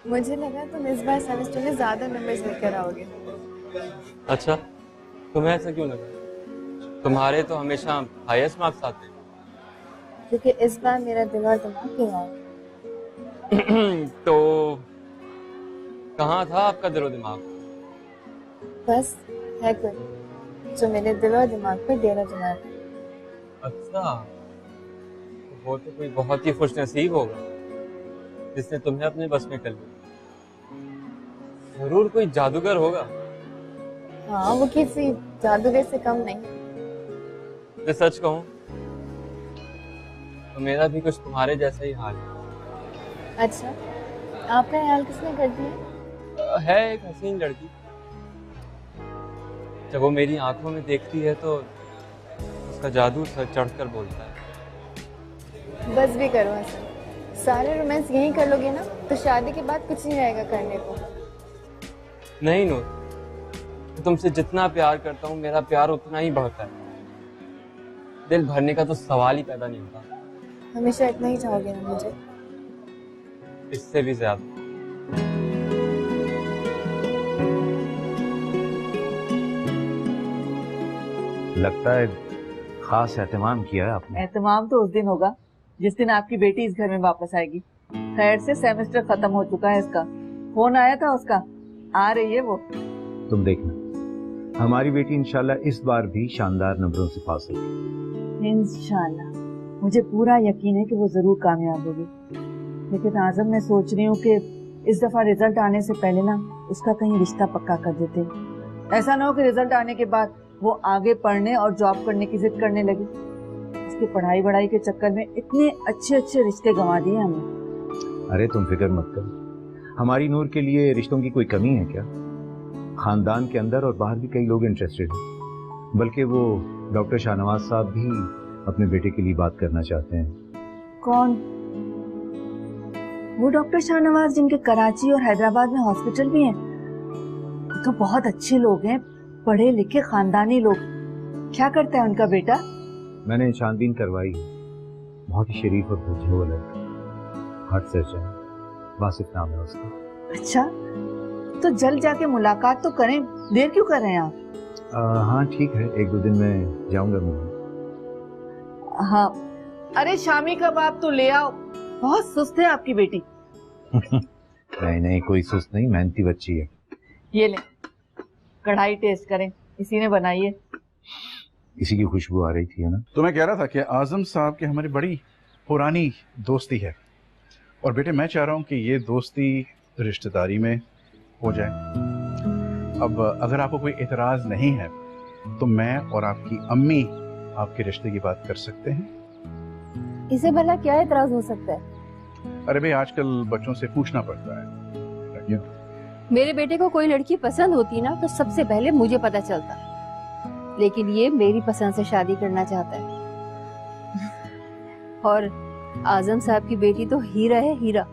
मुझे लगा तुम इस बार सेमेस्टर में ज्यादा नंबर्स लेकर आओगे। अच्छा, तुम्हें ऐसा क्यों लगा? तुम्हारे तो हमेशा हाईएस्ट मार्क्स आते क्योंकि इस बार मेरा दिल और दिमाग क्यों आया। हैं। तो कहाँ था आपका दिलो दिमाग? बस है कोई जो मेरे दिल और दिमाग पर डेरा जमा दे। अच्छा, तो वो तो कोई बहुत ही खुश नसीब होगा जिसने तुम्हें अपने बस में कर लिया। जरूर कोई जादूगर होगा। हाँ, वो किसी जादूगर से कम नहीं। मैं सच कहूँ तो मेरा भी कुछ तुम्हारे जैसा ही हाल अच्छा, आपका ख्याल किसने कर दिया? है। एक हसीन लड़की, जब वो मेरी आंखों में देखती है तो उसका जादू सर चढ़कर बोलता है। बस भी करो हसन, सारे रोमांस यहीं कर लोगे ना तो शादी के बाद कुछ नहीं रहेगा करने को। नहीं नूर, मैं तुमसे जितना प्यार करता हूँ मेरा प्यार उतना ही बढ़ता है। दिल भरने का तो सवाल ही पैदा नहीं होता। हमेशा इतना ही चाहोगे ना मुझे? इससे भी ज्यादा। लगता है खास एहतमाम किया है आपने। एहतमाम तो उस दिन होगा जिस दिन आपकी बेटी इस घर में वापस आएगी। खैर से सेमेस्टर खत्म हो चुका है इसका। फोन आया था उसका, आ रही है वो। तुम देखना, हमारी बेटी इंशाल्लाह इस बार भी शानदार नंबरों से पास होगी। इंशाल्लाह, मुझे पूरा यकीन है कि वो जरूर कामयाब होगी। लेकिन आजम, मैं सोच रही हूँ कि इस दफा रिजल्ट आने से पहले ना उसका कहीं रिश्ता पक्का कर देते। ऐसा ना हो कि रिजल्ट आने के बाद वो आगे पढ़ने और जॉब करने की जिद करने लगी। उसकी पढ़ाई वढ़ाई के चक्कर में इतने अच्छे अच्छे रिश्ते गंवा दिए हमने। अरे तुम फिक्र मत करो, हमारी नूर के लिए रिश्तों की कोई कमी है क्या? खानदान के अंदर और बाहर भी कई लोग इंटरेस्टेड हैं। बल्कि वो डॉक्टर शाहनवाज साहब भी अपने बेटे के लिए बात करना चाहते हैं। कौन? वो डॉक्टर शाहनवाज जिनके कराची और हैदराबाद में हॉस्पिटल भी हैं। वो तो बहुत अच्छे लोग हैं, पढ़े लिखे खानदानी लोग। क्या करता है उनका बेटा? मैंने छानबीन करवाई, बहुत ही शरीफ और भुजोल है। हार्ट सर्जन, वासिफ नाम है उसका। अच्छा, तो जल्द जाके मुलाकात तो करें, देर क्यों कर रहे हैं आप? हाँ ठीक है, एक दो दिन में जाऊंगा मैं। हाँ, अरे शामी कबाब तो ले आओ, बहुत सुस्त है आपकी बेटी। नहीं नहीं, कोई सुस्त नहीं, मेहनती बच्ची है। ये ले, कढ़ाई टेस्ट करें, इसी ने बनाई है। इसी की खुशबू आ रही थी, है ना? तो मैं कह रहा था कि आजम साहब की हमारी बड़ी पुरानी दोस्ती है और बेटे मैं चाह रहा हूँ कि ये दोस्ती रिश्तेदारी में हो जाए। अब अगर आपको कोई एतराज़ नहीं है तो मैं और आपकी अम्मी आपके रिश्ते की बात कर सकते हैं। इसे भला क्या एतराज हो सकता है? अरे भाई, आजकल बच्चों से पूछना पड़ता है। मेरे बेटे को कोई लड़की पसंद होती ना तो सबसे पहले मुझे पता चलता, लेकिन ये मेरी पसंद से शादी करना चाहता है। और आजम साहब की बेटी तो हीरा है, हीरा।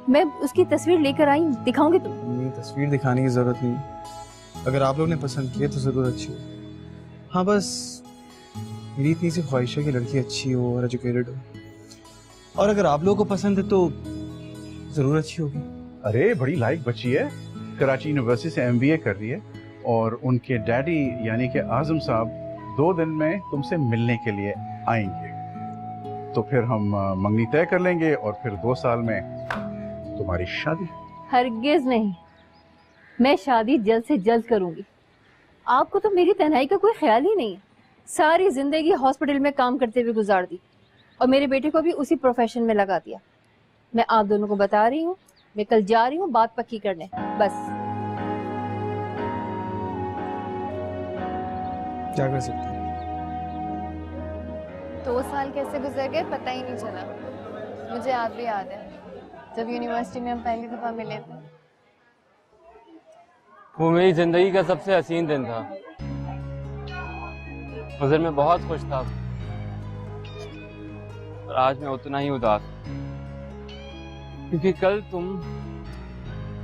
मैं उसकी तस्वीर लेकर आई, दिखाऊंगी तुम्हें। नहीं, तस्वीर दिखाने की जरूरत नहीं। अगर आप लोग ने पसंद किए तो जरूर अच्छी हो। हाँ, बस मेरी इतनी सी ख्वाहिश है कि लड़की अच्छी हो और एजुकेटेड हो, और अगर आप लोगों को पसंद है तो जरूर अच्छी होगी। अरे बड़ी लायक बच्ची है, कराची यूनिवर्सिटी से MBA कर रही है और उनके डैडी यानी कि आजम साहब 2 दिन में तुमसे मिलने के लिए आएंगे। तो फिर हम मंगनी तय कर लेंगे और फिर 2 साल में तुम्हारी शादी। हरगिज नहीं, मैं शादी जल्द से जल्द करूंगी। आपको तो मेरी तन्हाई का कोई ख्याल ही नहीं है। सारी जिंदगी हॉस्पिटल में काम करते हुए गुजार दी और मेरे बेटे को भी उसी प्रोफेशन में लगा दिया। मैं आप दोनों को बता रही हूँ, मैं कल जा रही हूँ बात पक्की करने। बस। क्या कर सकते हैं? 2 साल कैसे गुजर गए पता ही नहीं चला। मुझे आज भी याद है जब यूनिवर्सिटी में हम पहली दफा मिले थे। वो मेरी जिंदगी का सबसे हसीन दिन था। उस दिन मैं बहुत खुश था और आज मैं उतना ही उदास, क्योंकि कल तुम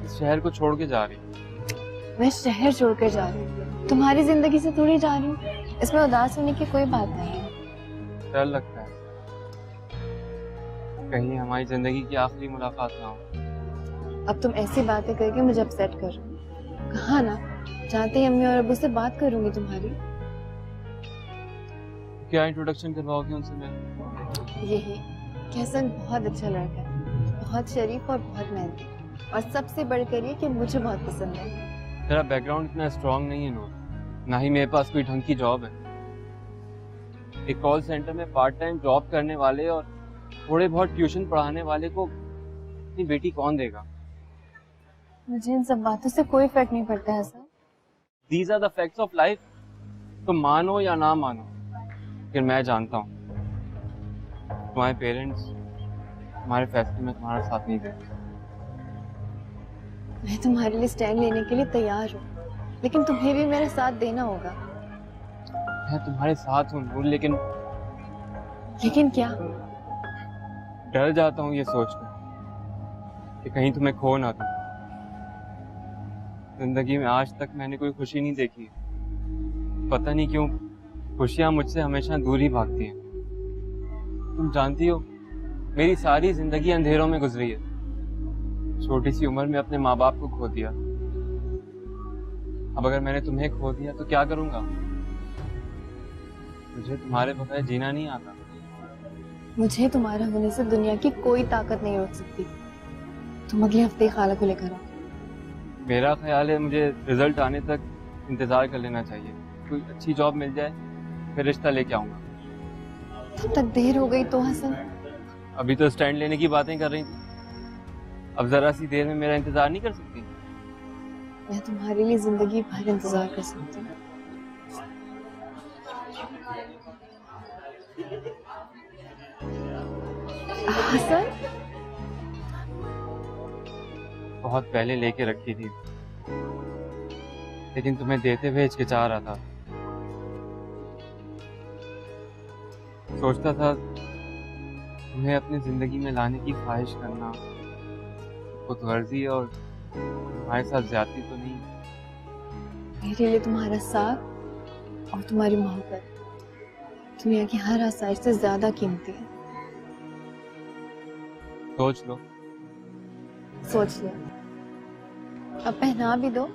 इस शहर को छोड़ के जा रही हो। मैं शहर छोड़कर जा रही हूँ, तुम्हारी जिंदगी से थोड़ी जा रही हूँ। इसमें उदास होने की कोई बात नहीं है। डर लगता है कहीं हमारी जिंदगी की आखिरी मुलाकात ना हो। अब तुम ऐसी बातें करके मुझे अपसेट कर रहे हो। कहा ना, चाहते ही अम्मी और अब्बू से बात करूंगी तुम्हारी। क्या इंट्रोडक्शन करवाओगे उनसे मैं? यही कि हसन बहुत अच्छा लड़का है, बहुत शरीफ और बहुत मेहनती, और सबसे बढ़कर ये कि मुझे बहुत पसंद है। तेरा बैकग्राउंड इतना स्ट्रांग नहीं है नूर, ना ही मेरे पास कोई ढंग की जॉब है। एक कॉल सेंटर में पार्ट टाइम जॉब करने वाले और थोड़े बहुत ट्यूशन पढ़ाने वाले को अपनी बेटी कौन देगा? मुझे इन सब बातों से कोई फर्क नहीं पड़ता है Hasan. These are the facts of life। तुम मानो या ना मानो, लेकिन मैं जानता हूँ तुम्हारे पेरेंट्स हमारे फैसले में तुम्हारा साथ नहीं देते। मैं तुम्हारे लिए स्टैंड लेने के लिए तैयार हूँ, लेकिन तुम्हें भी मेरा साथ देना होगा। मैं तुम्हारे साथ हूँ नूर, लेकिन क्या? डर जाता हूँ ये सोचकर कि कहीं तुम्हें खो ना दूं। जिंदगी में आज तक मैंने कोई खुशी नहीं देखी, पता नहीं क्यों खुशियां मुझसे हमेशा दूर ही भागती हैं। तुम जानती हो मेरी सारी जिंदगी अंधेरों में गुजरी है। छोटी सी उम्र में अपने माँ बाप को खो दिया, अब अगर मैंने तुम्हें खो दिया तो क्या करूंगा? मुझे तुम्हारे बगैर जीना नहीं आता। मुझे तुम्हारा होने से दुनिया की कोई ताकत नहीं रोक सकती। तुम अगले हफ्ते खाला को लेकर आओ। मेरा ख्याल है मुझे रिजल्ट आने तक इंतजार कर लेना चाहिए। कोई अच्छी जॉब मिल जाए फिर रिश्ता लेके आऊंगा। तब तक देर हो गई तो हसन। अभी तो स्टैंड लेने की बातें कर रही थी, अब जरा सी देर में मेरा इंतजार नहीं कर सकती? मैं तुम्हारे लिए जिंदगी भर इंतजार कर सकती हूँ। हसन, बहुत पहले लेके रखी थी, लेकिन तुम्हें देते हुए हिचकिचा रहा था। सोचता था तुम्हें अपनी जिंदगी में लाने की ख्वाहिश करना खुद गर्जी और तुम्हारे साथ ज्यादती तो नहीं। मेरे लिए तुम्हारा साथ और तुम्हारी मोहब्बत दुनिया की हर आसाइश से ज्यादा कीमती है। सोच लो। सोच लो। अब पहना भी दो।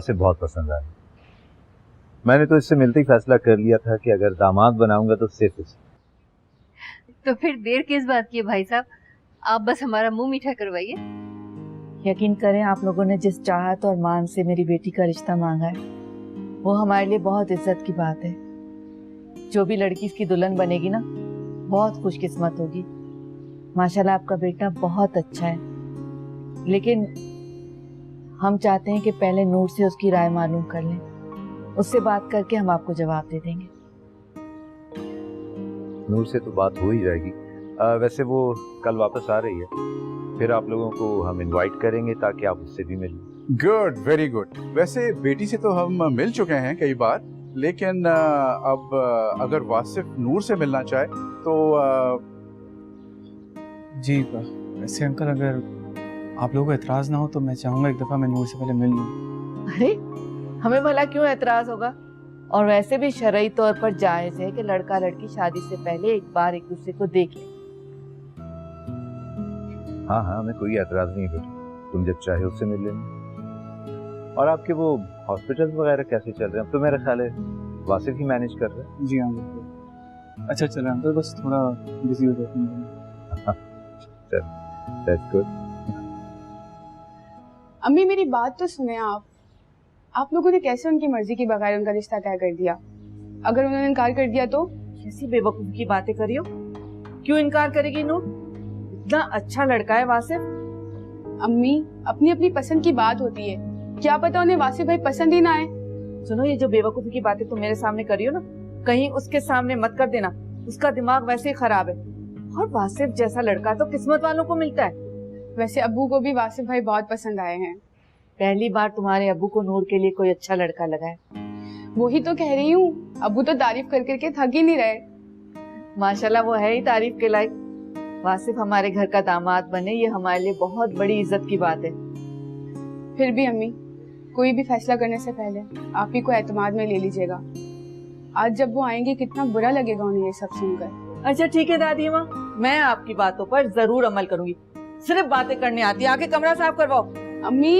से बहुत पसंद आया। मैंने तो इससे मिलते ही फैसला कर लिया था कि अगर दामाद बनाऊंगा तो सिर्फ इसे। तो फिर देर किस बात की है भाई साहब, आप बस हमारा मुंह मीठा करवाइए। यकीन करें, आप लोगों ने जिस चाहत और मान से मेरी बेटी का रिश्ता मांगा है वो हमारे लिए बहुत इज्जत की बात है। जो भी लड़की इसकी दुल्हन बनेगी ना, बहुत खुशकिस्मत होगी। माशाल्लाह आपका बेटा बहुत अच्छा है, लेकिन हम चाहते हैं कि पहले नूर से उसकी राय मालूम कर लें, उससे बात करके हम आपको जवाब दे देंगे। नूर से तो बात हो ही जाएगी। वैसे वो कल वापस आ रही है, फिर आप लोगों को हम इनवाइट करेंगे ताकि आप उससे भी मिलें। Good, very good. वैसे बेटी से तो हम मिल चुके हैं कई बार, लेकिन अब अगर वासिफ नूर से मिलना चाहे तो जी वैसे अंकल, अगर आप लोगों को एतराज ना हो तो मैं चाहूंगा एक दफा मैं नूर से पहले मिल लूं। अरे हमें भला क्यों एतराज होगा? और वैसे भी शरई तौर पर जायज है कि लड़का लड़की शादी से पहले एक बार एक दूसरे को देख ले। हाँ हाँ, हमें कोई एतराज नहीं बेटा, तुम जब चाहे उससे मिल लेना। और आपके वो हॉस्पिटल वगैरह कैसे चल रहे हैं? अब तो मेरा ख्याल है वासिफ ही मैनेज कर रहे हैं। जी हाँ बिल्कुल अच्छा चल रहा है अंकल, बस थोड़ा बिजी हो जाता हूँ। चल, दैट्स गुड। अम्मी मेरी बात तो सुने आप लोगों ने कैसे उनकी मर्जी के बगैर उनका रिश्ता तय कर दिया? अगर उन्होंने इनकार कर दिया तो? कैसी बेवकूफ की बातें करियो? क्यों इनकार करेगी नूर? इतना अच्छा लड़का है वासिफ। अम्मी अपनी अपनी पसंद की बात होती है, क्या पता उन्हें वासिफ भाई पसंद ही ना आए। सुनो, ये जो बेवकूफी की बातें तुम मेरे सामने करियो ना, कहीं उसके सामने मत कर देना, उसका दिमाग वैसे ही खराब है। और वासिफ जैसा लड़का तो किस्मत वालों को मिलता है। वैसे अब्बू को भी वासिफ भाई बहुत पसंद आए हैं। पहली बार तुम्हारे अब्बू को नूर के लिए कोई अच्छा लड़का लगा है। वही तो कह रही हूँ, अब्बू तो तारीफ कर करके थक ही नहीं रहे। माशाल्लाह वो है ही तारीफ के लायक। वासिफ हमारे घर का दामाद बने, ये हमारे लिए बहुत बड़ी इज्जत की बात है। फिर भी अम्मी, कोई भी फैसला करने से पहले आप ही को एतमाद में ले लीजिएगा। आज जब वो आएंगे कितना बुरा लगेगा उन्हें ये सब सुनकर। अच्छा ठीक है दादी माँ, मैं आपकी बातों पर जरूर अमल करूंगी। सिर्फ बातें करने आती है, आके कमरा साफ करवाओ। अम्मी,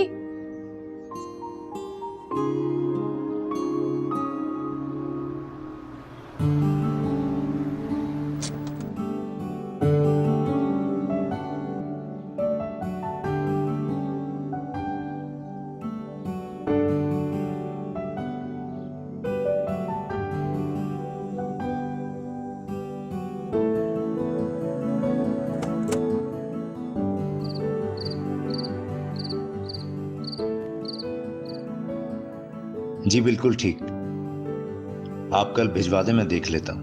जी बिल्कुल ठीक, आप कल भिजवा दें, मैं देख लेता हूं।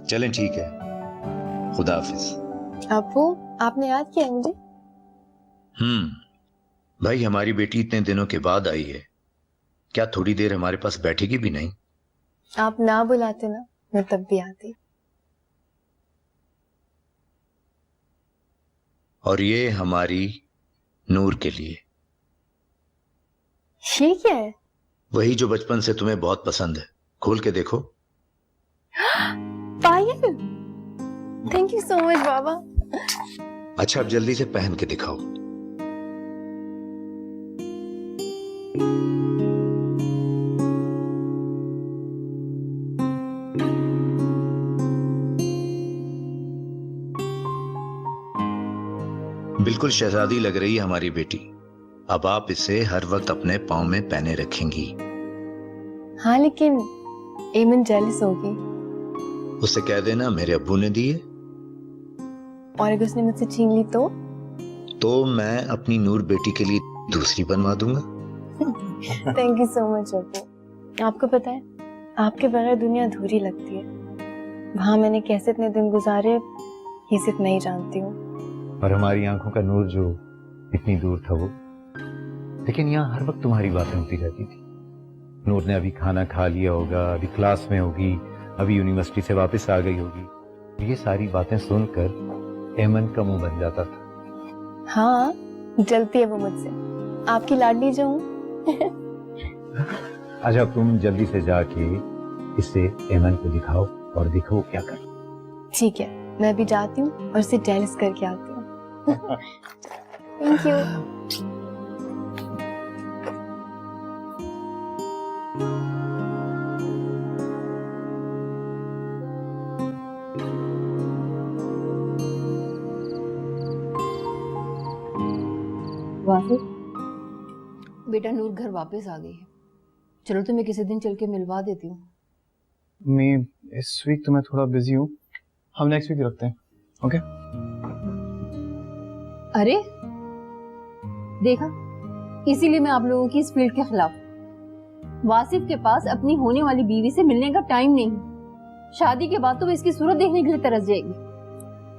चलें ठीक है, खुदा हाफिज। आपू, आपने याद किया मुझे? भाई हमारी बेटी इतने दिनों के बाद आई है, क्या थोड़ी देर हमारे पास बैठेगी भी नहीं? आप ना बुलाते ना, मैं तब भी आती। और ये हमारी नूर के लिए। ये क्या है? वही जो बचपन से तुम्हें बहुत पसंद है, खोल के देखो। पायल, थैंक यू सो मच बाबा। अच्छा अब जल्दी से पहन के दिखाओ। बिल्कुल शहजादी लग रही है हमारी बेटी। अब आप इसे हर वक्त अपने पाँव में पहने रखेंगी। हाँ लेकिन एमन जेलस होगी। उससे कह देना मेरे अब्बू ने दी है। और अगर उसने मुझसे छीन ली तो मैं अपनी नूर बेटी के लिए दूसरी बनवा दूंगा। थैंक यू सो मच अब्बू। आपको पता है, आपके बगैर दुनिया अधूरी लगती है। वहां मैंने कैसे इतने दिन गुजारे ये सिर्फ मैं ही जानती हूँ। और हमारी आंखों का नूर जो इतनी दूर था वो, लेकिन यहाँ हर वक्त तुम्हारी बातें होती रहती थी। नूर ने अभी खाना खा लिया होगा, अभी क्लास में होगी, अभी यूनिवर्सिटी से वापस आ गई होगी। ये सारी बातें सुनकर एमन का मुंह बन जाता था। हाँ, जलती है वो मुझसे, आपकी लाडली जो हूँ। अच्छा तुम जल्दी से जाके इसे एमन को दिखाओ और देखो क्या कर। ठीक है, मैं भी जाती हूँ और इसे जेलस करके आती हूँ। Thank you. वासिफ, बेटा नूर घर वापस आ गई है। चलो तुम्हें किसी दिन चल के मिलवा देती हूँ। मैं इस वीक तो मैं थोड़ा बिजी हूँ, हम नेक्स्ट वीक रखते हैं। ओके? अरे देखा, इसीलिए मैं आप लोगों की इस फील्ड के खिलाफ। वासिफ के पास अपनी होने वाली बीवी से मिलने का टाइम नहीं। शादी के बाद तो वो इसकी सूरत देखने के लिए तरस जाएगी।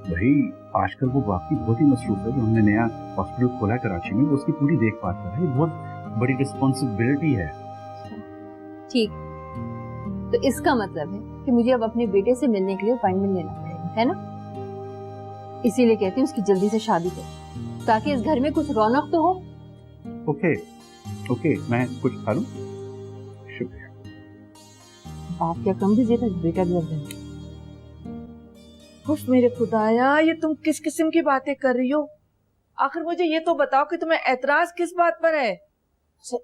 भाई आजकल वो वाकई बहुत ही मसरूफ है। जो हमने नया हॉस्पिटल खोला है कराची में, वो उसकी पूरी देखभाल कर रहा है। ये बहुत बड़ी रिस्पॉन्सिबिलिटी है। ठीक, तो इसका मतलब है कि मुझे अब अपने बेटे से मिलने के लिए अपॉइंटमेंट लेना पड़ेगा, है ना? इसीलिए कहती हूँ उसकी जल्दी से शादी कर, ताकि इस घर में कुछ रौनक तो हो। ओके ओके, मैं कुछ खा लूं? शुक्रिया। आप क्या कम दीजिए, तक बेटा भी अब उफ मेरे खुदाया, ये तुम किस किस्म की बातें कर रही हो? आखिर मुझे ये तो बताओ कि तुम्हें एतराज किस बात पर है?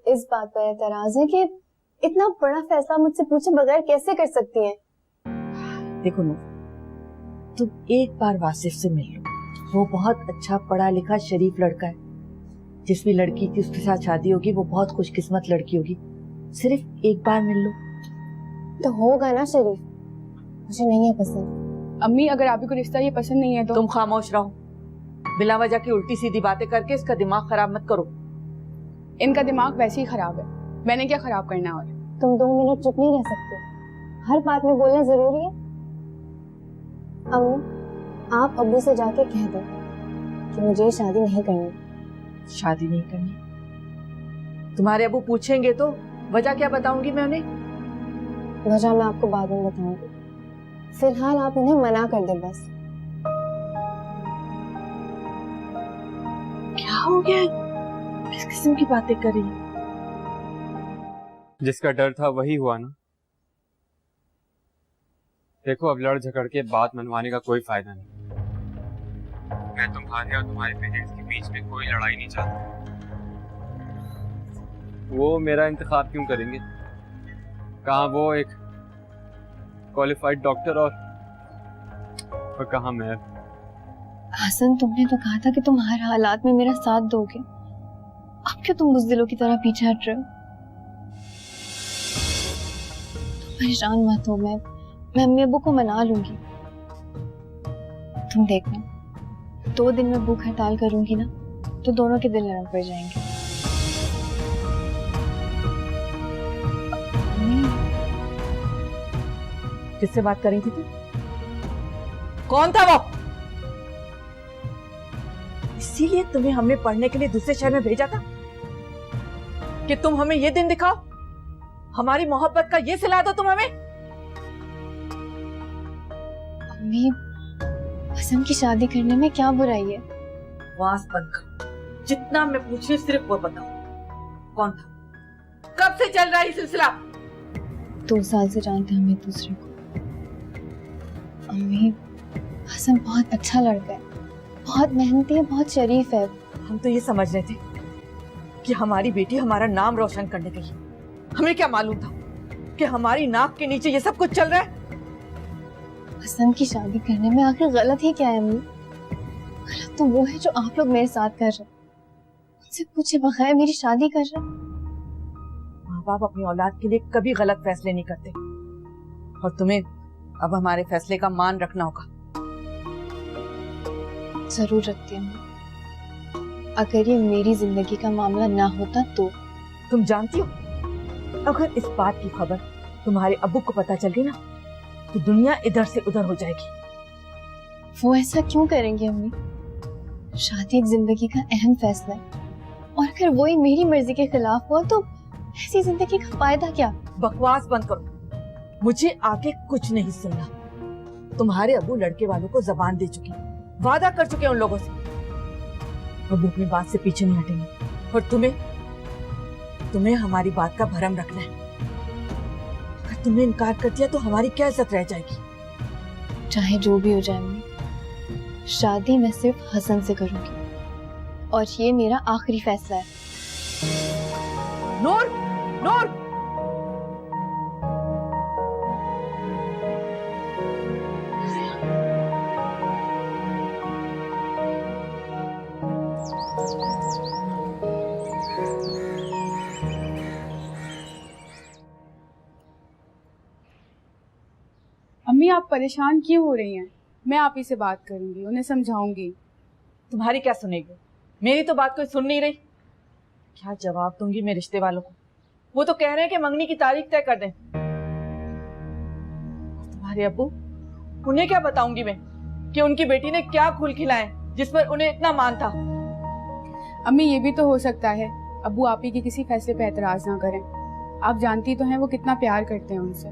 इस बात पर एतराज है कि इतना बड़ा फैसला मुझसे पूछे बगैर कैसे कर सकती हैं? देखो नूर, तुम एक बार वासिफ से मिल लो। वो बहुत अच्छा पढ़ा लिखा शरीफ लड़का है। जिस भी लड़की की उसके साथ शादी होगी वो बहुत खुशकिस्मत लड़की होगी। सिर्फ एक बार मिल लो तो होगा ना शरीफ। मुझे नहीं है पसंद। अम्मी, अगर आप ही को रिश्ता ये पसंद नहीं है तो तुम खामोश रहो। बिला वजह की उल्टी सीधी बातें करके इसका दिमाग खराब मत करो। इनका दिमाग वैसे ही खराब है, मैंने क्या खराब करना? और तुम 2 मिनट चुप नहीं रह सकते? हर बात में बोलना जरूरी है? अम्मी, आप अब्बू से जाके कह दो कि मुझे शादी नहीं करनी। शादी नहीं करनी? तुम्हारे अब्बू पूछेंगे तो वजह क्या बताऊंगी मैं उन्हें? वजह मैं आपको बाद में बताऊंगी। फिलहाल आप उन्हें मना कर दें बस। क्या हो गया? किस किस्म की बातें कर रही है? जिसका डर था वही हुआ ना। देखो, अब लड़ झगड़ के बात मनवाने का कोई फायदा नहीं। मैं तुम्हारे और तुम्हारे पेरेंट्स के बीच में कोई लड़ाई नहीं चाहता। वो मेरा इंतखाब क्यों करेंगे? कहाँ वो एक क्वालिफाइड डॉक्टर और कहाँ मैं। हसन, तुमने तो कहा था कि तुम हर हालात में मेरा साथ दोगे। अब क्यों तुम बुज़दिलों की तरह पीछे हट रहे हो? तुम परेशान मत हो, मैं अम्मी अब्बू को मना लूंगी। तुम देखना, 2 दिन में भूख हड़ताल करूंगी ना तो दोनों के दिल नरम पड़ जाएंगे। किससे बात कर रही थी तू? कौन था वो? इसीलिए तुम्हें हमने पढ़ने के लिए दूसरे शहर में भेजा था कि तुम हमें ये दिन दिखाओ, हमारी मोहब्बत का ये सिला दो तुम हमें। अम्मी, हसन की शादी करने में क्या बुराई है? बकवास बंद करो। जितना मैं पूछ रही हूँ सिर्फ वो बताओ, कौन था? कब से चल रहा है ये सिलसिला? 2 साल से जानते हैं हम एक दूसरे को। अम्मी, हसन बहुत अच्छा लड़का है, बहुत मेहनती है, बहुत शरीफ है। हम तो ये समझ रहे थे कि हमारी बेटी हमारा नाम रोशन करने गई। हमें क्या मालूम था कि हमारी नाक के नीचे ये सब कुछ चल रहा है। हसन की शादी करने में आखिर गलत ही क्या है अम्मी? गलत तो वो है जो आप लोग मेरे साथ कर रहे हैं। मुझसे पूछे बगैर मेरी शादी कर रहे हैं। माँ बाप अपनी औलाद के लिए कभी गलत फैसले नहीं करते, और तुम्हें अब हमारे फैसले का मान रखना होगा। जरूर रखती हूँ। अगर ये मेरी जिंदगी का मामला ना होता तो। तुम जानती हो, अगर इस बात की खबर तुम्हारे अब्बू को पता चल गई ना तो दुनिया इधर से उधर हो जाएगी। वो ऐसा क्यों करेंगे अम्मी? शादी एक जिंदगी का अहम फैसला है, और अगर वो ही मेरी मर्जी के खिलाफ हुआ तो ऐसी जिंदगी का फायदा क्या? बकवास बंद करो, मुझे आगे कुछ नहीं सुनना। तुम्हारे अब्बू लड़के वालों को जबान दे चुके, वादा कर चुके उन लोगों से। अब्बू अपनी बात से पीछे नहीं हटेंगे, और तुम्हें हमारी बात का भरम रखना है। अगर तुमने इनकार कर दिया तो हमारी क्या इज्जत रह जाएगी? चाहे जो भी हो जाए अम्मी, शादी मैं सिर्फ हसन से करूंगी, और ये मेरा आखिरी फैसला है। नूर, नूर! अम्मी, आप परेशान क्यों हो रही हैं? मैं आप ही से बात करूंगी, उन्हें समझाऊंगी। तुम्हारी क्या सुनेगी? मेरी तो बात कोई सुन नहीं रही। क्या जवाब दूंगी मैं रिश्ते वालों को? वो तो कह रहे हैं कि मंगनी की तारीख तय कर दें। तुम्हारे अब्बू, उन्हें क्या बताऊंगी मैं कि उनकी बेटी ने क्या खूल खिलाए जिस पर उन्हें इतना मान था? अम्मी, ये भी तो हो सकता है अब्बू आप ही के किसी फैसले पे एतराज ना करें। आप जानती तो हैं वो कितना प्यार करते हैं उनसे।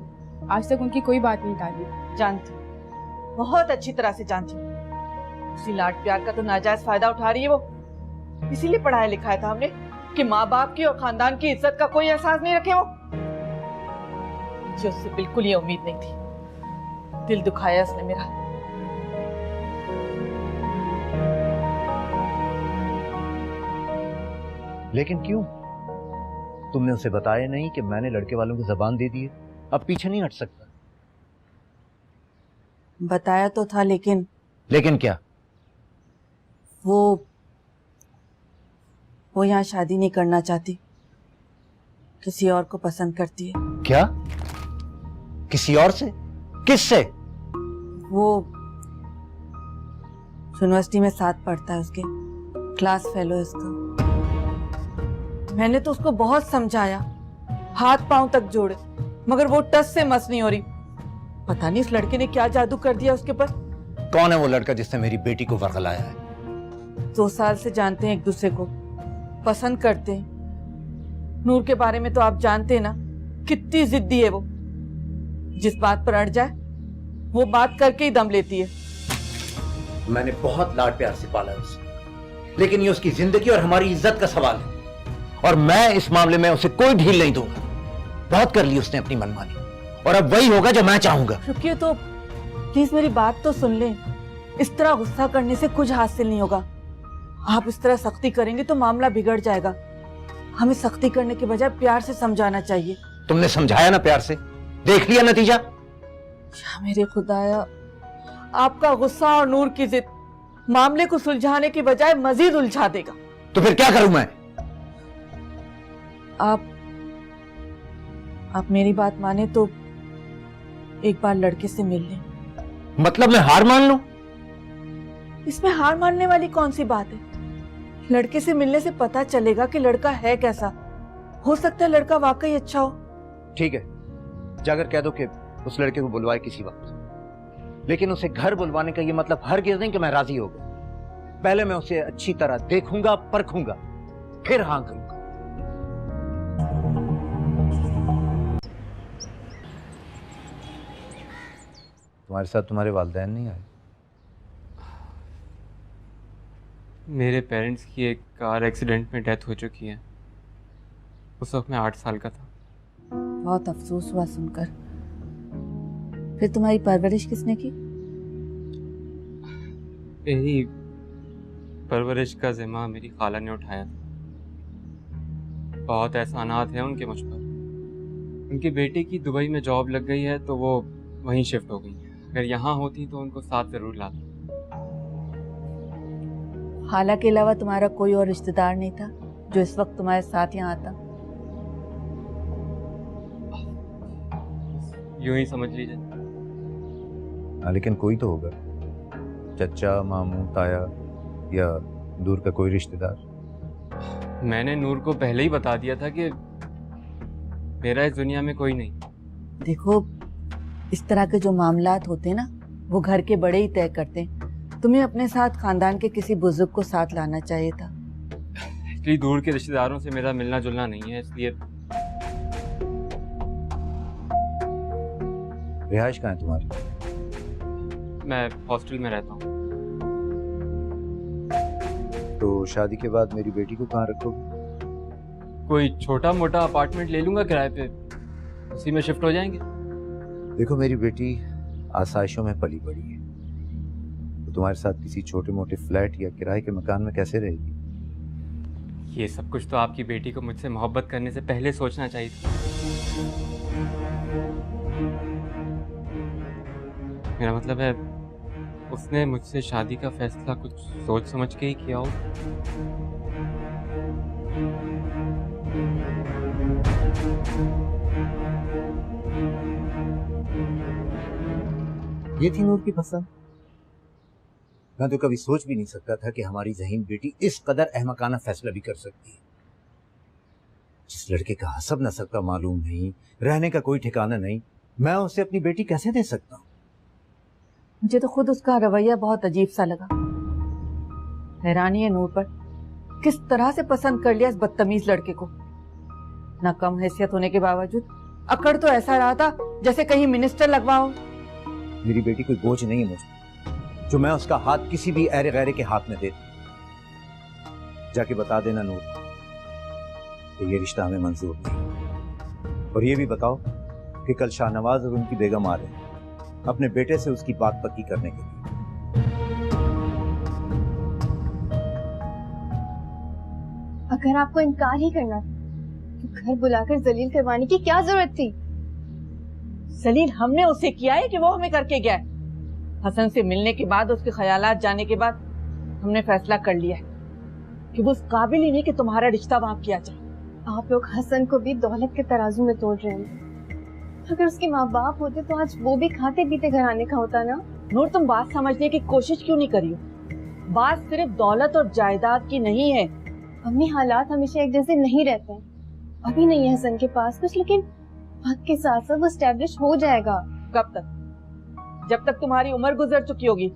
आज तक उनकी कोई बात नहीं टाली। जानती, बहुत अच्छी तरह से जानती हूँ। उसी लाड प्यार का तो नाजायज फायदा उठा रही है वो। इसीलिए पढ़ाया लिखाया था हमने कि माँ बाप की और खानदान की इज्जत का कोई एहसास नहीं रखे वो। मुझे उससे बिल्कुल ये उम्मीद नहीं थी। दिल दुखाया उसने मेरा। लेकिन क्यों? तुमने उसे बताया नहीं कि मैंने लड़के वालों को जबान दे दी है, अब पीछे नहीं हट सकता? बताया तो था, लेकिन क्या? वो यहाँ शादी नहीं करना चाहती, किसी और को पसंद करती है। क्या? किसी और से? किससे? वो यूनिवर्सिटी में साथ पढ़ता है, उसके क्लास फेलो है उसका। मैंने तो उसको बहुत समझाया, हाथ पांव तक जोड़े, मगर वो टस से मस नहीं हो रही। पता नहीं इस लड़के ने क्या जादू कर दिया उसके ऊपर। कौन है वो लड़का जिसने मेरी बेटी को वर्गलाया है? 2 साल से जानते हैं एक दूसरे को, पसंद करते हैं। नूर के बारे में तो आप जानते हैं ना, कितनी जिद्दी है वो। जिस बात पर अड़ जाए वो बात करके ही दम लेती है। मैंने बहुत लाड प्यार से पाला है उसे, लेकिन ये उसकी जिंदगी और हमारी इज्जत का सवाल है, और मैं इस मामले में उसे कोई ढील नहीं दूंगा। बहुत कर ली उसने अपनी मनमानी, और अब वही होगा जो मैं चाहूंगा। रुकिए तो, प्लीज मेरी बात तो सुन लें। इस तरह गुस्सा करने से कुछ हासिल नहीं होगा। आप इस तरह सख्ती करेंगे तो मामला बिगड़ जाएगा। हमें सख्ती करने के बजाय प्यार से समझाना चाहिए। तुमने समझाया ना प्यार से, देख लिया नतीजा। या मेरे खुदाया, आपका गुस्सा और नूर की जिद मामले को सुलझाने के बजाय मजीद उलझा देगा। तो फिर क्या करूं मैं? आप मेरी बात माने तो एक बार लड़के से मिल लें। मतलब मैं हार मान लूं? इसमें हार मानने वाली कौन सी बात है? लड़के से मिलने से पता चलेगा कि लड़का है कैसा। हो सकता है लड़का वाकई अच्छा हो। ठीक है, जाकर कह दो कि उस लड़के को बुलवाए किसी वक्त, लेकिन उसे घर बुलवाने का ये मतलब हरगिज़ नहीं कि मैं राजी हो गया। पहले मैं उसे अच्छी तरह देखूंगा, परखूंगा, फिर हाँ करूंगा। तुम्हारे साथ तुम्हारे वालिदैन नहीं आए? मेरे पेरेंट्स की एक कार एक्सीडेंट में डेथ हो चुकी है। उस वक्त मैं 8 साल का था। बहुत अफसोस हुआ सुनकर। फिर तुम्हारी परवरिश किसने की? मेरी परवरिश का जिम्मा मेरी खाला ने उठाया था। बहुत एहसानात हैं उनके मुझ पर। उनके बेटे की दुबई में जॉब लग गई है तो वो वहीं शिफ्ट हो गई है। अगर यहाँ होती तो उनको साथ जरूर लाती। खाला के अलावा तुम्हारा कोई और रिश्तेदार नहीं था जो इस वक्त तुम्हारे साथ यहाँ आता? यूं ही समझ लीजिए। लेकिन कोई तो होगा, चचा, मामू, ताया या दूर का कोई रिश्तेदार। मैंने नूर को पहले ही बता दिया था कि मेरा इस दुनिया में कोई नहीं। देखो, इस तरह के जो मामलात होते हैं ना, वो घर के बड़े ही तय करते हैं। तुम्हें अपने साथ खानदान के किसी बुजुर्ग को साथ लाना चाहिए था। इसलिए दूर के रिश्तेदारों से मेरा मिलना जुलना नहीं है, इसलिए। रिहाइश कहाँ है तुम्हारी? मैं हॉस्टल में रहता हूँ। तो शादी के बाद मेरी बेटी को कहाँ रखोगे? कोई छोटा मोटा अपार्टमेंट ले लूंगा किराए पे, उसी में शिफ्ट हो जाएंगे। देखो, मेरी बेटी आसाइशों में पली बड़ी है, तो तुम्हारे साथ किसी छोटे मोटे फ्लैट या किराए के मकान में कैसे रहेगी? ये सब कुछ तो आपकी बेटी को मुझसे मोहब्बत करने से पहले सोचना चाहिए था। मेरा मतलब है, उसने मुझसे शादी का फैसला कुछ सोच समझ के ही किया हो। ये थी नूर की पसंद। मैं तो कभी सोच भी नहीं सकता था कि हमारी ज़हीन बेटी इस कदर अहमकाना फैसला भी कर सकती है। जिस लड़के का हसब नसब का मालूम नहीं, रहने का कोई ठिकाना नहीं, मैं उसे अपनी बेटी कैसे दे सकता हूँ? मुझे तो खुद उसका रवैया बहुत अजीब सा लगा। हैरानी है नूर पर, किस तरह से पसंद कर लिया इस बदतमीज लड़के को। ना कम हैसियत होने के बावजूद अकड़ तो ऐसा रहा था जैसे कहीं मिनिस्टर लगवाओ। मेरी बेटी कोई बोझ नहीं है मुझ पर, जो मैं उसका हाथ किसी भी ऐरे गैरे के हाथ में दे। जाके बता देना नूर कि ये रिश्ता हमें मंजूर नहीं। और ये भी बताओ कि कल शाहनवाज और उनकी बेगम आ रहे हैं अपने बेटे से उसकी बात पक्की करने के लिए। अगर आपको इनकार ही करना था तो घर बुलाकर जलील करवाने की क्या जरूरत थी? जलील हमने उसे किया है कि वो हमें करके गया है? हसन से मिलने के बाद, उसके ख्यालात जाने के बाद हमने फैसला कर लिया है कि वो उस काबिल ही नहीं कि तुम्हारा रिश्ता वहां किया जाए। आप लोग हसन को भी दौलत के तराजू में तोड़ रहे हैं। अगर उसके माँ बाप होते तो आज वो भी खाते पीते घर आने का होता ना। नूर, तुम बात समझने की कोशिश क्यों नहीं करी हो? बात सिर्फ दौलत और जायदाद की नहीं है। अम्मी, हालात हमेशा एक जैसे नहीं रहते हैं। अभी नहीं है हसन के पास कुछ, लेकिन वक्त के साथ साथ वो एस्टेब्लिश हो जाएगा। कब तक? जब तक तुम्हारी उम्र गुजर चुकी होगी।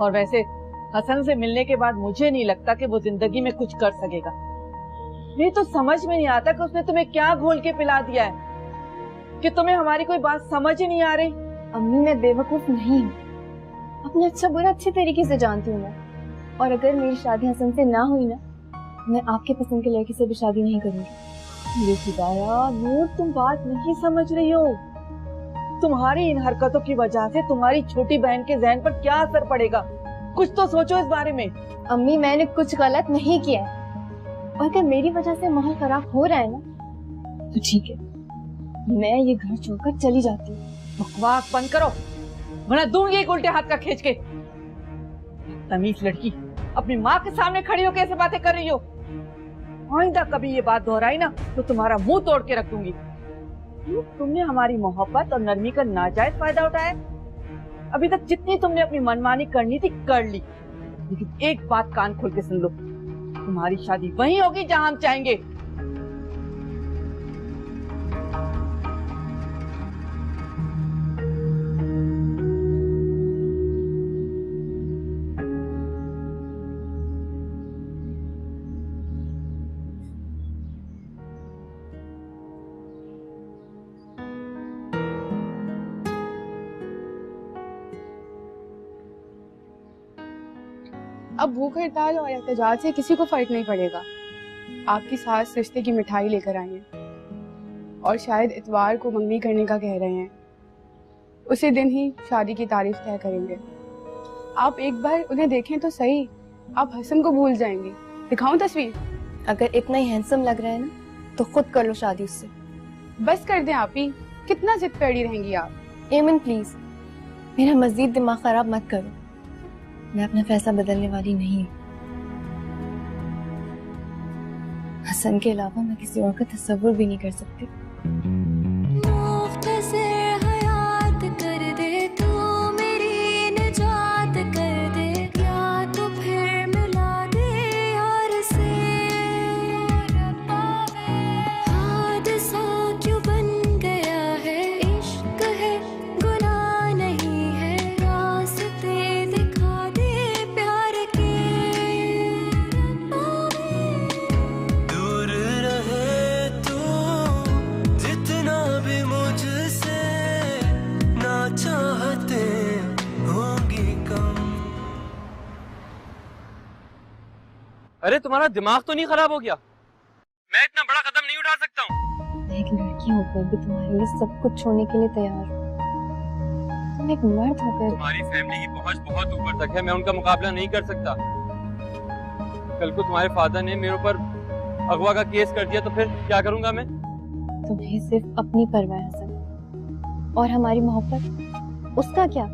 और वैसे हसन से मिलने के बाद मुझे नहीं लगता कि वो जिंदगी में कुछ कर सकेगा। मुझे तो समझ में नहीं आता कि उसने तुम्हें क्या घोल के पिला दिया है कि तुम्हें हमारी कोई बात समझ ही नहीं आ रही। अम्मी मैं बेवकूफ नहीं हूँ, अपना अच्छा बुरा अच्छे तरीके से जानती हूँ मैं। और अगर मेरी शादी हसन से ना हुई ना, मैं आपके पसंद के लड़के से भी शादी नहीं करूंगी। ये खुदाया नूर, तुम बात नहीं समझ रही हो। तुम्हारी इन हरकतों की वजह से तुम्हारी छोटी बहन के जहन पर क्या असर पड़ेगा, कुछ तो सोचो इस बारे में। अम्मी मैंने कुछ गलत नहीं किया है, और अगर मेरी वजह से माहौल खराब हो रहा है ना, तो ठीक है, मैं ये घर छोड़कर चली जाती हूँ। बकवास बंद करो, वरना दूंगी एक उल्टे हाथ का खींच के। तमीज लड़की, अपनी माँ के सामने खड़ी होकर ऐसे बातें कर रही हो। आइंदा कभी ये बात दोहराई ना तो तुम्हारा मुंह तोड़ के रख दूंगी। तुमने हमारी मोहब्बत और नरमी का नाजायज फायदा उठाया। अभी तक जितनी तुमने अपनी मनमानी करनी थी कर ली, लेकिन एक बात कान खोल के सुन लो, तुम्हारी शादी वहीं होगी जहां हम चाहेंगे। अब भूख हड़ताल और एहतजाज से किसी को फर्क नहीं पड़ेगा। आपकी सास रिश्ते की मिठाई लेकर आई हैं और शायद इतवार को मंगनी करने का कह रहे हैं। उसी दिन ही शादी की तारीख तय करेंगे। आप एक बार उन्हें देखें तो सही, आप हसन को भूल जाएंगे। दिखाऊं तस्वीर? अगर इतना ही हैंडसम लग रहा है ना, तो खुद कर लो शादी उससे। बस कर दें आप ही, कितना जिद करती रहेंगी आप। एमन प्लीज, मेरा मजीद दिमाग खराब मत करो। मैं अपना फैसला बदलने वाली नहीं हूँ। हसन के अलावा मैं किसी और का तस्वुर भी नहीं कर सकती। अरे तुम्हारा दिमाग तो नहीं खराब हो गया? मैं इतना बड़ा कदम नहीं उठा सकता हूँ। मैं एक लड़की होकर भी तुम्हारे लिए सब कुछ छोड़ने के लिए तैयार हूँ। तुम एक मर्द होकर तुम्हारी फैमिली की पहुंच बहुत ऊपर तक है, मैं उनका मुकाबला नहीं कर सकता। कल को तुम्हारे फादर ने मेरे ऊपर अगवा का केस कर दिया तो फिर क्या करूंगा मैं? तुम्हें सिर्फ अपनी परवाह है हसन, और हमारी मोहब्बत, उसका क्या?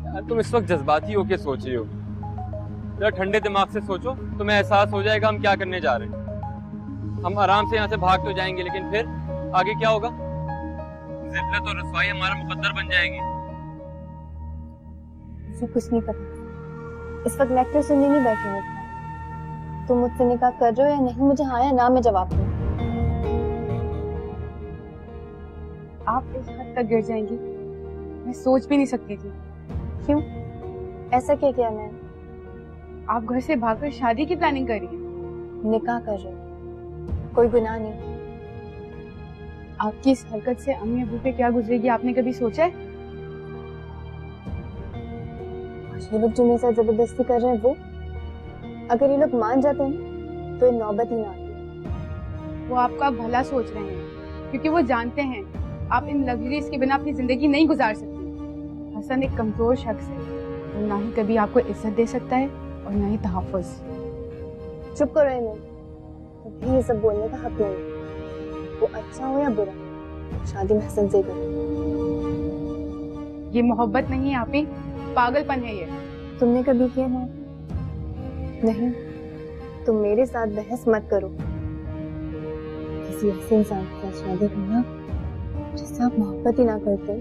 यार तुम इस वक्त जज्बाती होके सोच रही हो। जरा ठंडे दिमाग से सोचो, तुम्हें एहसास हो जाएगा हम क्या करने जा रहे हैं। हम आराम से यहाँ से भाग तो जाएंगे, लेकिन फिर आगे क्या होगा? जिल्लत और रसवाई हमारा मुकद्दर बन जाएगी। मुझे कुछ नहीं पता। इस वक्त लेक्चर सुनने नहीं बैठी हूँ। तुम मुझसे निकाह कर रहे हो या नहीं, मुझे हाँ या ना में जवाब दो। आप इस हद तक गिर जाएंगी, मैं सोच भी नहीं सकती थी। क्यों? ऐसा क्या किया मैंने? आप घर से भागकर शादी की प्लानिंग कर रही हैं। निकाह कर रहे हो, कोई गुनाह नहीं। आपकी इस हरकत से अम्मी अबू पे क्या गुजरेगी आपने कभी सोचा है? ये लोग जो मेरे साथ जबरदस्ती कर रहे हैं वो, अगर ये लोग मान जाते हैं तो ये नौबत ही ना आती। वो आपका भला सोच रहे हैं, क्योंकि वो जानते हैं आप इन लग्जरीज के बिना अपनी जिंदगी नहीं गुजार सकती। हसन एक कमजोर शख्स है, वो ना ही कभी आपको इज्जत दे सकता है और ना ही तहफ़्फ़ुज़। चुप करो इन्हें, तुम्हें ये सब बोलने का हक नहीं। वो अच्छा हो या बुरा, शादी में हसन से करो। ये मोहब्बत नहीं है आप ही, पागलपन है ये। तुमने कभी किया ना? नहीं, तुम मेरे साथ बहस मत करो। किसी ऐसे इंसान के साथ शादी करना जिससे आप मोहब्बत ही ना करते,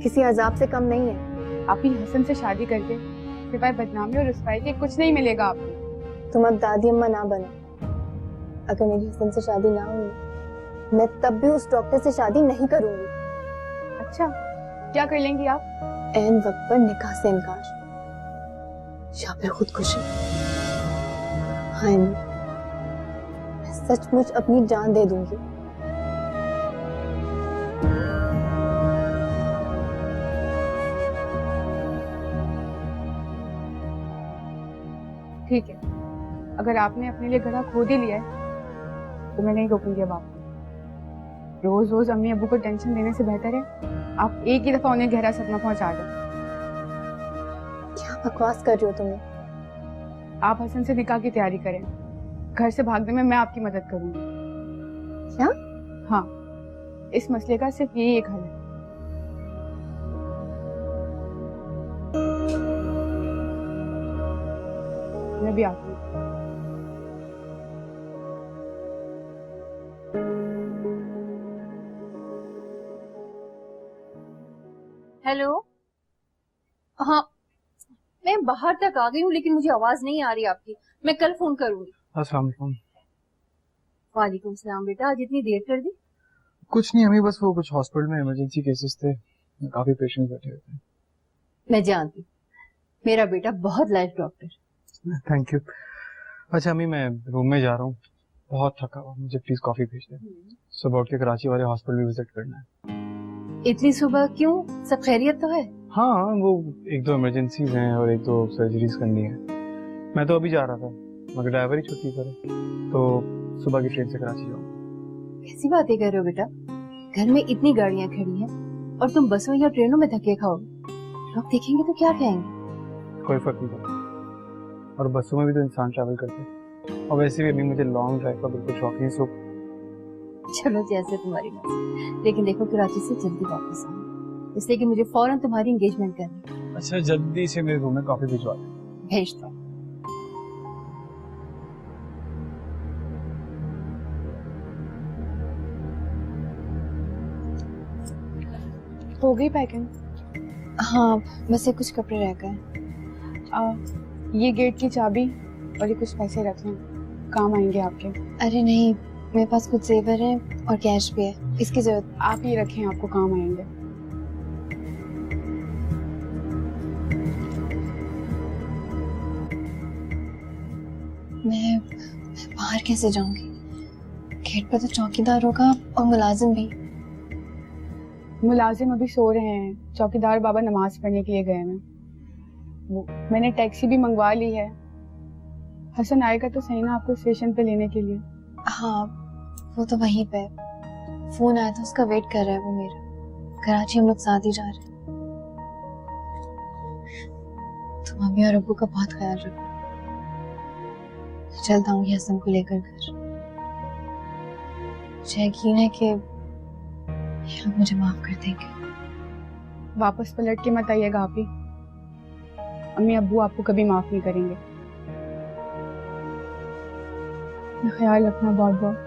किसी अजाब से कम नहीं है। आप ही हसन से शादी करके सिवाय बदनामी और रुसवाई के कुछ नहीं मिलेगा आपको। तुम अब दादी अम्मा ना बनो। अगर मेरी हसन से शादी ना हुई, मैं तब भी उस डॉक्टर से शादी नहीं करूंगी। अच्छा, क्या कर लेंगी आप? ऐन वक्त पर निकाह से इनकार या फिर खुदकुशी। हाँ, मैं सचमुच अपनी जान दे दूंगी। ठीक है, अगर आपने अपने लिए घड़ा खोद ही लिया है तो मैं नहीं रोकूंगी अब आपको। रोज रोज अम्मी अब्बू को टेंशन देने से बेहतर है आप एक ही दफा उन्हें गहरा सदमा पहुंचा दें। क्या बकवास कर रही हो तुम्हें? आप हसन से निकाह की तैयारी करें, घर से भागने में मैं आपकी मदद करूंगी। क्या? हाँ, इस मसले का सिर्फ यही एक हल है। मैं भी आती हूँ। हेलो। हाँ, मैं बाहर तक आ गई हूँ लेकिन मुझे आवाज नहीं आ रही आपकी। मैं कल फोन करूंगी। अस्सलाम वालेकुम। वालेकुम सलाम बेटा, आज इतनी देर कर दी? कुछ नहीं, हमें बस वो कुछ हॉस्पिटल में इमरजेंसी केसेस थे, काफी पेशेंट्स बैठे हुए थे। मैं जानती हूँ, मेरा बेटा बहुत लाइफ डॉक्टर। Thank you. अच्छा अम्मी, मैं रूम में जा रहा हूँ, बहुत थका हुआ, मुझे प्लीज कॉफी भेज दे। सुबह उठ के कराची वाले हॉस्पिटल विजिट करना है। इतनी सुबह क्यों? सब खैरियत तो है? हाँ, वो एक दो इमरजेंसीज हैं और एक दो सर्जरीज करनी है। मैं तो अभी जा रहा था मगर ड्राइवर ही छुट्टी करे, तो सुबह की ट्रेन से कराची जाऊंगा। कैसी बातें कर रहे हो बेटा? घर में इतनी गाड़ियां खड़ी हैं और तुम बसों या ट्रेनों में धक्के खाओगे, लोग देखेंगे तो क्या कहेंगे? कोई फर्क नहीं पड़ता, और बसों में भी तो इंसान ट्रैवल करते हैं, और वैसे भी अभी मुझे लॉन्ग ड्राइव का बिल्कुल शौक नहीं। सो चलो जैसे तुम्हारी मर्जी, लेकिन देखो कराची से जल्दी वापस आना, इसलिए कि मुझे फौरन तुम्हारी एंगेजमेंट करनी है। अच्छा, जल्दी से मेरे रूम में कॉफी भिजवा दे। भेज दो। हो गई पैकिंग? हाँ, बस ये कुछ कपड़े रह गए। ये गेट की चाबी और ये कुछ पैसे रख लें, काम आएंगे आपके। अरे नहीं, मेरे पास कुछ जेवर है और कैश भी है, इसकी जरूरत। आप ये रखें, आपको काम आएंगे। मैं बाहर कैसे जाऊंगी? गेट पर तो चौकीदार होगा और मुलाजिम भी। मुलाजिम अभी सो रहे हैं, चौकीदार बाबा नमाज पढ़ने के लिए गए हैं। मैंने टैक्सी भी मंगवा ली है। हसन आएगा तो सही ना आपको स्टेशन पे लेने के लिए? हाँ, वो तो वहीं पे। फोन आया था, उसका वेट कर रहा है वो मेरा। कराची हम लोग साथ ही जा रहे हैं। तुम मम्मी और अब्बू का बहुत ख्याल रखो। जल्द आऊंगी हसन को लेकर घर। मुझे यकीन है कि ये लोग मुझे माफ कर देंगे। वापस पलट के मत आइएगा आप ही, अम्मी अब्बू आपको कभी माफ नहीं करेंगे। ख्याल रखना बहुत बहुत।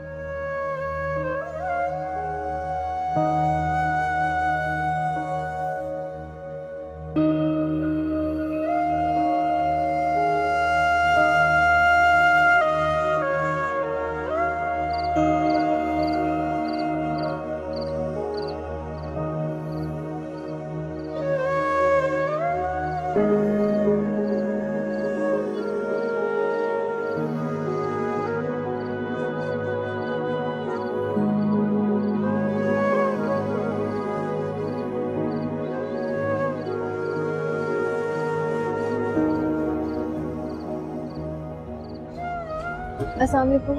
अस्सलाम वालेकुम।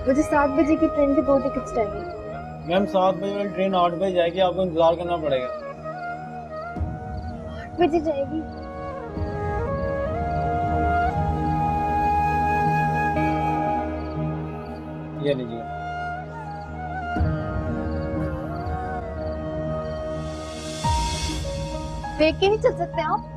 मुझे 7 बजे की ट्रेन की 2 टिकट्स चाहिए। मैम 7 बजे वाली ट्रेन 8 बजे जाएगी, आपको इंतजार करना पड़ेगा। 8 बजे जाएगी? ये लीजिए। देख के नहीं चल सकते आप?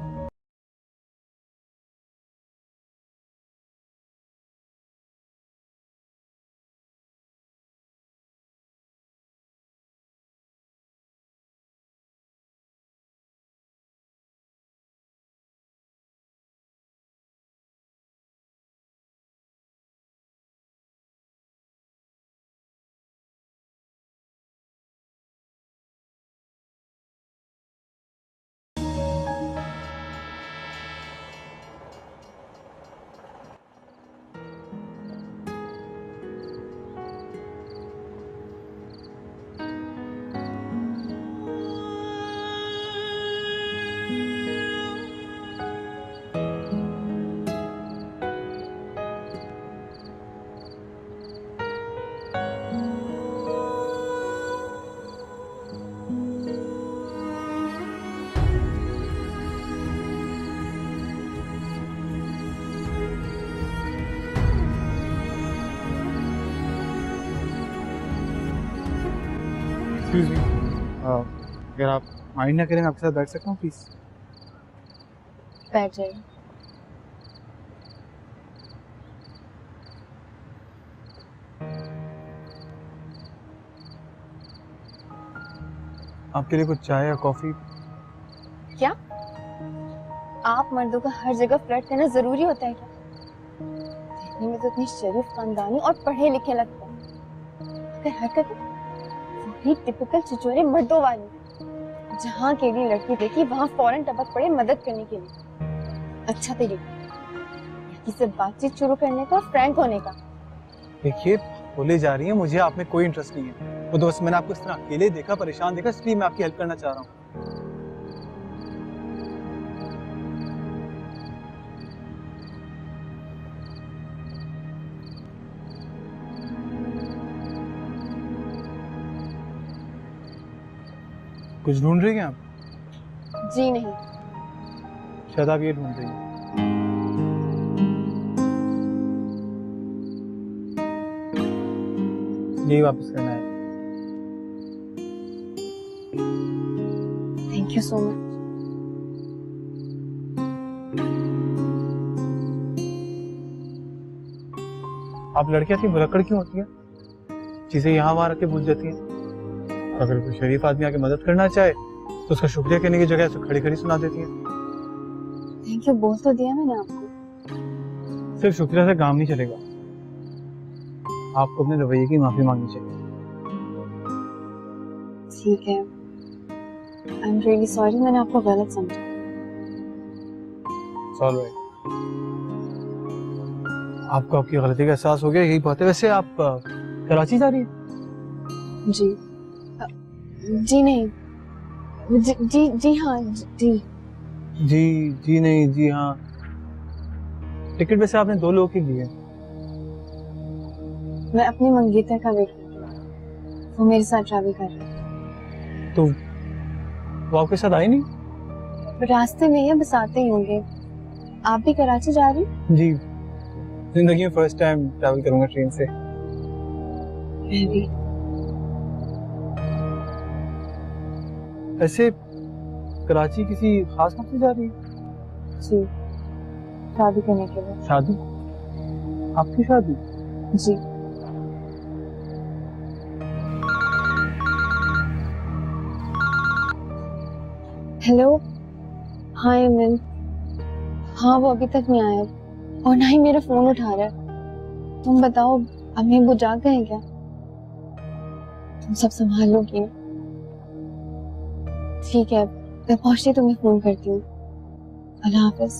एक्सक्यूज मी, अगर आप माइंड ना करें मैं आपके साथ बैठ सकता हूँ प्लीज? बैठ जाइए। आपके लिए कुछ चाय या कॉफी? क्या आप मर्दों का हर जगह फ्लर्ट करना जरूरी होता है क्या? देखने में तो इतनी शरीफ, खानदानी और पढ़े लिखे लगते हैं, मगर हरकतें वही टिपिकल चिचोरे मर्दों वाली। जहाँ के लिए लड़की देखी वहाँ फौरन टपक पड़े मदद करने के लिए। अच्छा तरीका लड़की से बातचीत शुरू करने का, फ्रैंक होने का। देखिए, बोले जा रही है, मुझे आप में कोई इंटरेस्ट नहीं है। वो दोस्त मैंने आपको इस तरह अकेले देखा, परेशान देखा, इसलिए मैं आपकी हेल्प करना चाह रहा हूँ। कुछ ढूंढ रही हैं आप? जी नहीं। शायद आप ये ढूंढ रही हैं। यही वापस करना है। Thank you so much. आप लड़कियां इतनी भुलक्कड़ क्यों होती हैं? चीजें यहाँ वहां रख के भूल जाती हैं। अगर कोई शरीफ आदमी आके मदद करना चाहे तो उसका शुक्रिया करने की जगह खड़ी खड़ी सुना देती हैं। थैंक यू बोल तो दिया मैंने आपको। सिर्फ शुक्रिया से काम नहीं चलेगा, आपको अपने रवैये की माफी मांगनी चाहिए। ठीक है, आई एम रियली सॉरी, मैंने आपको गलत समझा। All right. आपको आपकी गलती का एहसास हो गया, यही बात है। वैसे आप कराची जा रही हैं? जी नहीं, जी हाँ, जी नहीं, जी हाँ। टिकट वैसे आपने 2 लोगों की ली है। मैं अपनी मंगेतर का वेट कर रही हूँ, वो मेरे साथ ट्रैवल कर रहा है। तो वो आपके साथ आई नहीं? रास्ते में है, बस आते ही होंगे। आप भी कराची जा रही हैं? जी, जिंदगी में फर्स्ट टाइम ट्रैवल करूंगा ट्रेन से। मैं भी। ऐसे कराची किसी खास मकसद से जा रही है? जी, शादी करने के लिए। शादी? आपकी शादी? जी। हेलो, हाँ अमिन। हाँ, वो अभी तक नहीं आया और ना ही मेरा फोन उठा रहा है। तुम बताओ, अम्मी वो जाग गए हैं क्या? तुम सब संभाल लोगी ना? ठीक है, मैं पहुंचती तुम्हें फोन करती हूँ। अल्लाह हाफिज।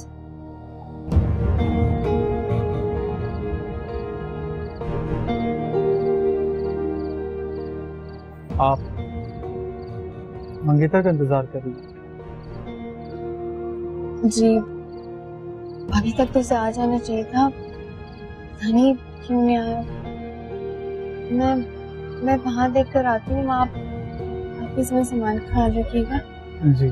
आप मंगेतर का इंतजार कर रही हैं? जी, अभी तक तो उसे आ जाना चाहिए था, पता नहीं क्यों नहीं आया। मैं वहां देख कर आती हूँ। आप इसमें सामान का ख्याल रखिएगा। जी।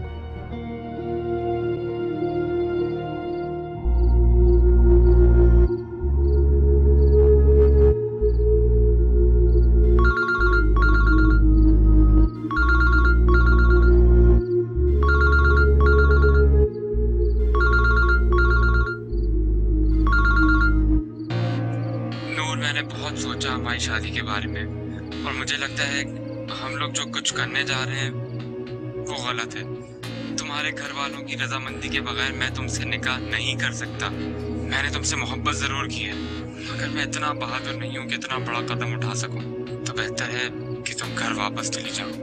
मैंने बहुत सोचा हमारी शादी के बारे में और मुझे लगता है हम लोग जो कुछ करने जा रहे हैं वो गलत है। तुम्हारे घर वालों की रजामंदी के बगैर मैं तुमसे निकाह नहीं कर सकता। मैंने तुमसे मोहब्बत जरूर की है, मगर मैं इतना बहादुर नहीं हूँ कि इतना बड़ा कदम उठा सकूं। तो बेहतर है कि तुम घर वापस चली जाओ।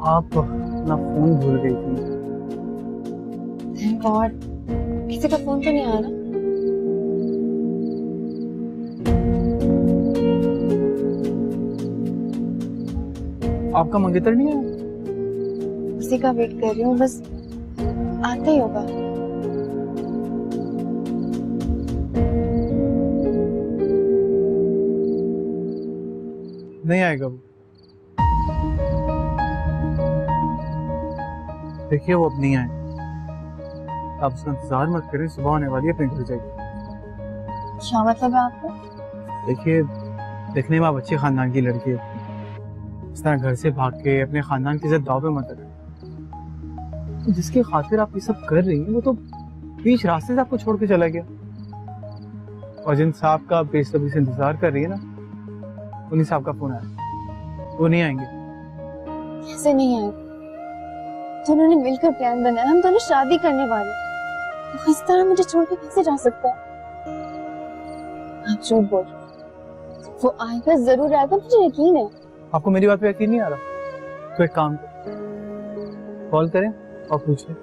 आप अपना फोन भूल गई थी। थैंक गॉड, किसी का फोन तो नहीं आया ना? आपका मंगेतर नहीं है? उसी का वेट कर रही हूँ, बस आता ही होगा। नहीं आएगा वो। देखिए वो अब नहीं आए, आप उसका इंतजार मत करें, सुबह होने वाली है, अपने घर जाइए। क्या मतलब है आपका? देखिए देखने में आप अच्छे खानदान की लड़की है, इस तरह घर से भाग के अपने खानदान की इज्जत दाव पे मत रखें। तो जिसकी खातिर आप ये सब कर रही हैं वो तो बीच रास्ते से आपको छोड़ के चला गया, और जिन साहब का बेसब्री से इंतजार कर रही है ना, उन्हीं साहब का फोन आया, वो नहीं आएंगे। कैसे नहीं आए? दोनों ने मिलकर प्लान बनाया, हम दोनों शादी करने वाले, वो इस तरह मुझे छोड़ के कैसे जा सकता है? आप झूठ बोल रहे हो। वो आएगा, जरूर आएगा, मुझे यकीन है। आपको मेरी बात पे यकीन नहीं आ रहा तो एक काम करें, कॉल करें और पूछें।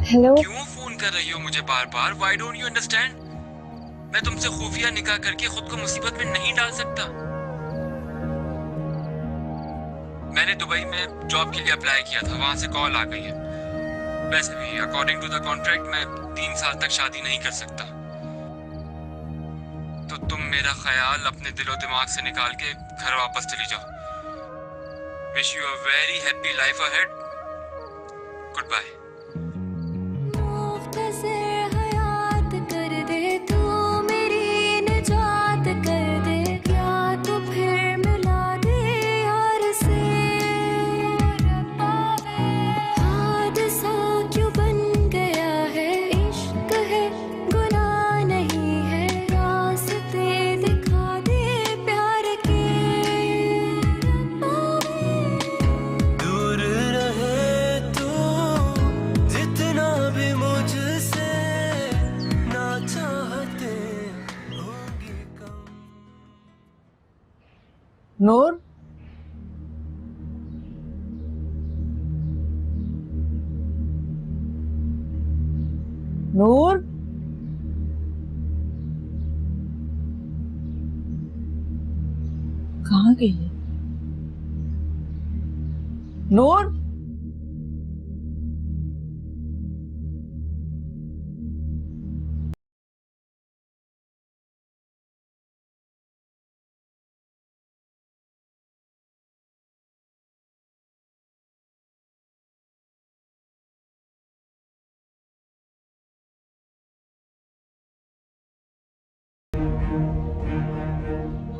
हेलो, क्यों फोन कर रही हो मुझे बार बार? Why don't you understand? मैं तुमसे खुफिया निकाह करके खुद को मुसीबत में नहीं डाल सकता। मैंने दुबई में जॉब के लिए अप्लाई किया था, वहां से कॉल आ गई है। वैसे भी अकॉर्डिंग टू द कॉन्ट्रैक्ट मैं 3 साल तक शादी नहीं कर सकता। तो तुम मेरा ख्याल अपने दिलो दिमाग से निकाल के घर वापस चली जाओ। Wish you a very happy life ahead. Good bye. हयात कर दे तू, मेरी निजात कर दे, क्या तू फिर मिला दे यार से। हादसा क्यों बन गया है, इश्क है गुनाह नहीं है, रास्ते दिखा दे प्यार के। दूर रहे तू जितना भी मुझसे, ना चाहते होगी कम। नूर, नूर, कहाँ गई है नूर?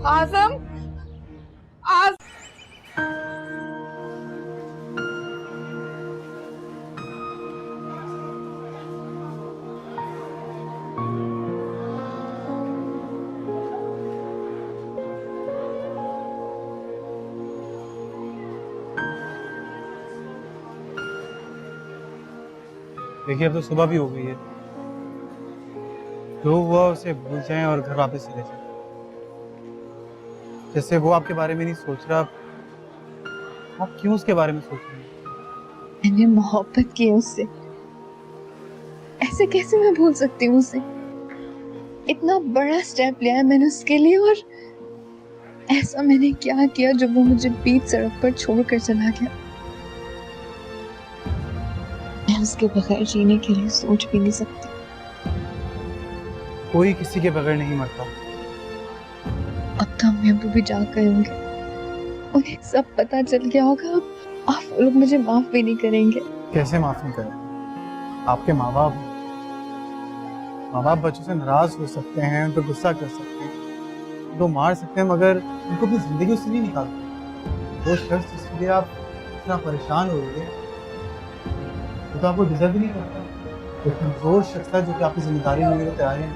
आजम, आज देखिए अब तो सुबह भी हो गई है, जो हुआ उसे भूल जाएं और घर वापस चले जाएं। जैसे वो आपके बारे में नहीं सोच रहा, आप क्यों उसके बारे में सोच रहे हैं? मैंने मोहब्बत की उससे, ऐसे कैसे मैं भूल सकती हूँ उसे? इतना बड़ा स्टेप लिया है मैंने उसके लिए, और ऐसा मैंने क्या किया जो वो मुझे बीच सड़क पर छोड़कर चला गया? मैं उसके बगैर जीने के लिए सोच भी नहीं सकती। कोई किसी के बगैर नहीं मरता। अब तो अम्मी अब्बू भी जाग गए होंगे, उन्हें सब पता चल गया होगा। अब आप लोग मुझे माफ भी नहीं करेंगे। कैसे माफ नहीं करें? आपके माँ बाप बच्चों से नाराज हो सकते हैं, उन पर गुस्सा कर सकते हैं, उनको मार सकते हैं, मगर उनको अपनी जिंदगी से नहीं निकालते। वो शख्स जिसके लिए आप इतना परेशान हो रहे हैं, वो तो आपको डिजर्व ही नहीं करता। तो कमजोर शख्स है जो कि आपकी जिम्मेदारी लेने को तैयार है।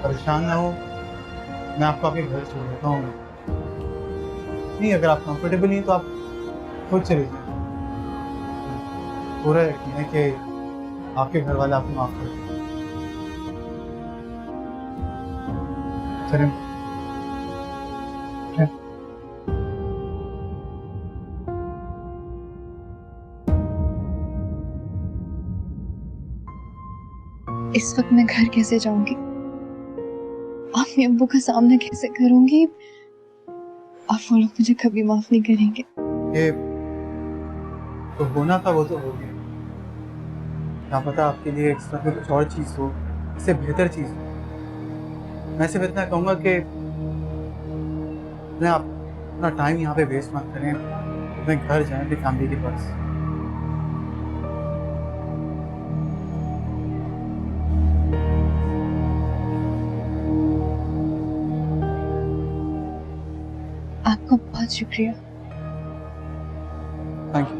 परेशान ना हो, मैं आपको आपके घर छोड़ देता हूँ। नहीं, अगर आप कंफर्टेबल नहीं तो आप खुद चले जाए। पूरा यकीन है कि आपके घर वाले आपको माफ कर देंगे। चलें। इस वक्त मैं घर कैसे जाऊंगी? अम्मी अब्बू का सामना कैसे करूंगी? और वो लोग मुझे कभी माफ नहीं करेंगे। ये तो होना था, वो तो हो गया। क्या पता आपके लिए एक्स्ट्रा में कुछ और चीज़ हो, इससे बेहतर चीज़ हो। मैं सिर्फ इतना कहूँगा कि आप अपना टाइम यहाँ पे वेस्ट मत करें, अपने घर जाएं अपनी फैमिली के पास। आपका बहुत शुक्रिया। Thank you.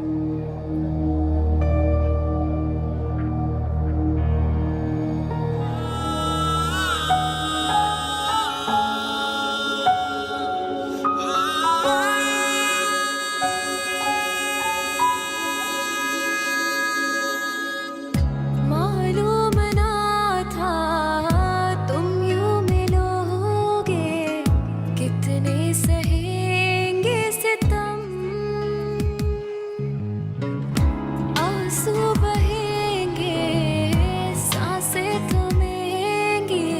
मालूम ना था तुम यूं मिलोगे, कितने सहेंगे सितम, आंसू बहेंगे, सांसें थमेंगी,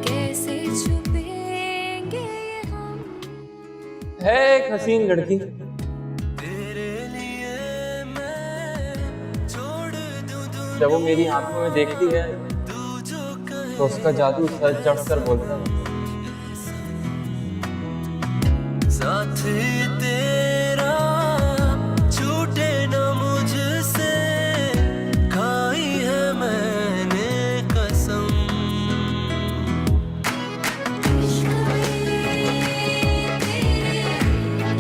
कैसे छुपेंगे हम। है एक हसीन लड़की, जब वो मेरी आंखों में देखती है तो उसका जादू सर चढ़ कर बोलता है। साथ तेरा छूटे न मुझसे, खाई है मैंने कसम। इश्क में तेरे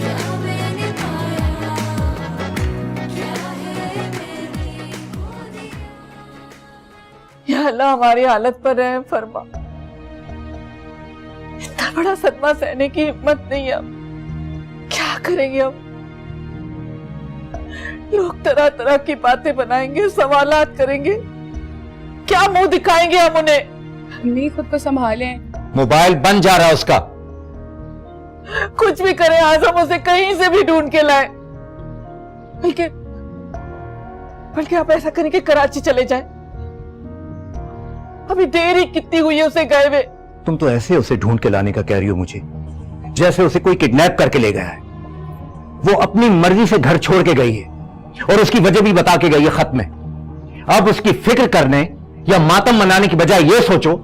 क्या मैंने पाया, क्या है मैंने खो दिया। या अल्लाह हमारी हालत पर रहम फरमा। इतना बड़ा सदमा सहने की हिम्मत नहीं है। अब क्या करेंगे? अब लोग तरह तरह की बातें बनाएंगे, सवालात करेंगे, क्या मुंह दिखाएंगे हम उन्हें? हम नहीं खुद को संभालें। मोबाइल बन जा रहा है उसका। कुछ भी करें आजम उसे कहीं से भी ढूंढ के लाए। बल्कि आप ऐसा करें कि कराची चले जाएं। अभी देर ही कितनी हुई है उसे गए हुए। तुम तो ऐसे उसे ढूंढ के लाने का कह रही हो मुझे, जैसे उसे कोई किडनैप करके ले गया है। वो अपनी मर्जी से घर छोड़ के गई है और उसकी वजह भी बता के गई है खत में। अब उसकी फिक्र करने या मातम मनाने की बजाय ये सोचो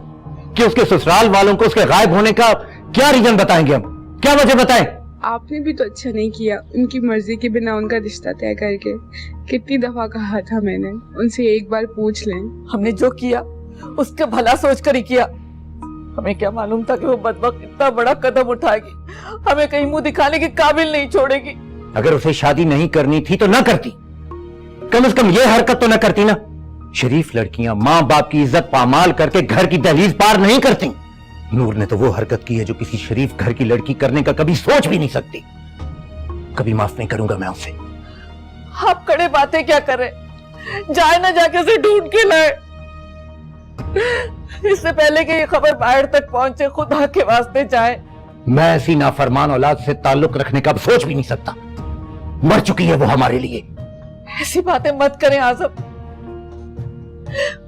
कि उसके ससुराल वालों को उसके गायब होने का क्या रीजन बताएंगे हम, क्या वजह बताएं? आपने भी तो अच्छा नहीं किया उनकी मर्जी के बिना उनका रिश्ता तय करके। कितनी दफा कहा था मैंने उनसे एक बार पूछ लें। हमने जो किया उसका भला सोच कर ही किया। हमें क्या मालूम था कि वो बदबख्त इतना बड़ा कदम उठाएगी, हमें कहीं मुंह दिखाने के काबिल नहीं छोड़ेगी। अगर उसे शादी नहीं करनी थी तो ना करती, कम से कम ये हरकत तो ना करती ना। शरीफ लड़कियां माँ बाप की इज्जत पामाल करके घर की दहलीज पार नहीं करती। नूर ने तो वो हरकत की है जो किसी शरीफ घर की लड़की करने का कभी सोच भी नहीं सकती। कभी माफ नहीं करूंगा मैं उसे। आप कड़े बातें क्या कर रहे? जाए ना जाके उसे ढूंढ के लाए। इससे पहले कि ये खबर बाहर तक पहुंचे, खुदा के वास्ते जाए। मैं ऐसी नाफरमान औलाद से ताल्लुक रखने का सोच भी नहीं सकता। मर चुकी है वो हमारे लिए। ऐसी बातें मत करें आजम,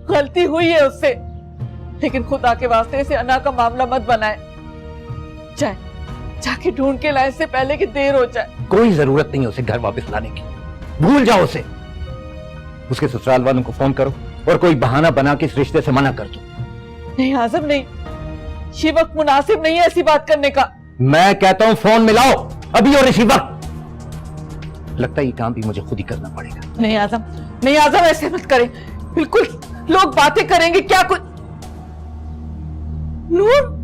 गलती हुई है उससे, लेकिन खुदा के वास्ते इसे अना का मामला मत बनाए। जाए जाके ढूंढ के लाए इससे पहले कि देर हो जाए। कोई जरूरत नहीं है उसे घर वापस लाने की, भूल जाओ उसे। उसके ससुराल वालों को फोन करो और कोई बहाना बना के इस रिश्ते से मना कर दो। नहीं आजम नहीं, ये वक्त मुनासिब नहीं है ऐसी बात करने का। मैं कहता हूं फोन मिलाओ अभी और इसी वक्त। लगता है ये काम भी मुझे खुद ही करना पड़ेगा। नहीं आजम, नहीं आजम, ऐसे मत करें। बिल्कुल लोग बातें करेंगे, क्या कुछ। नूर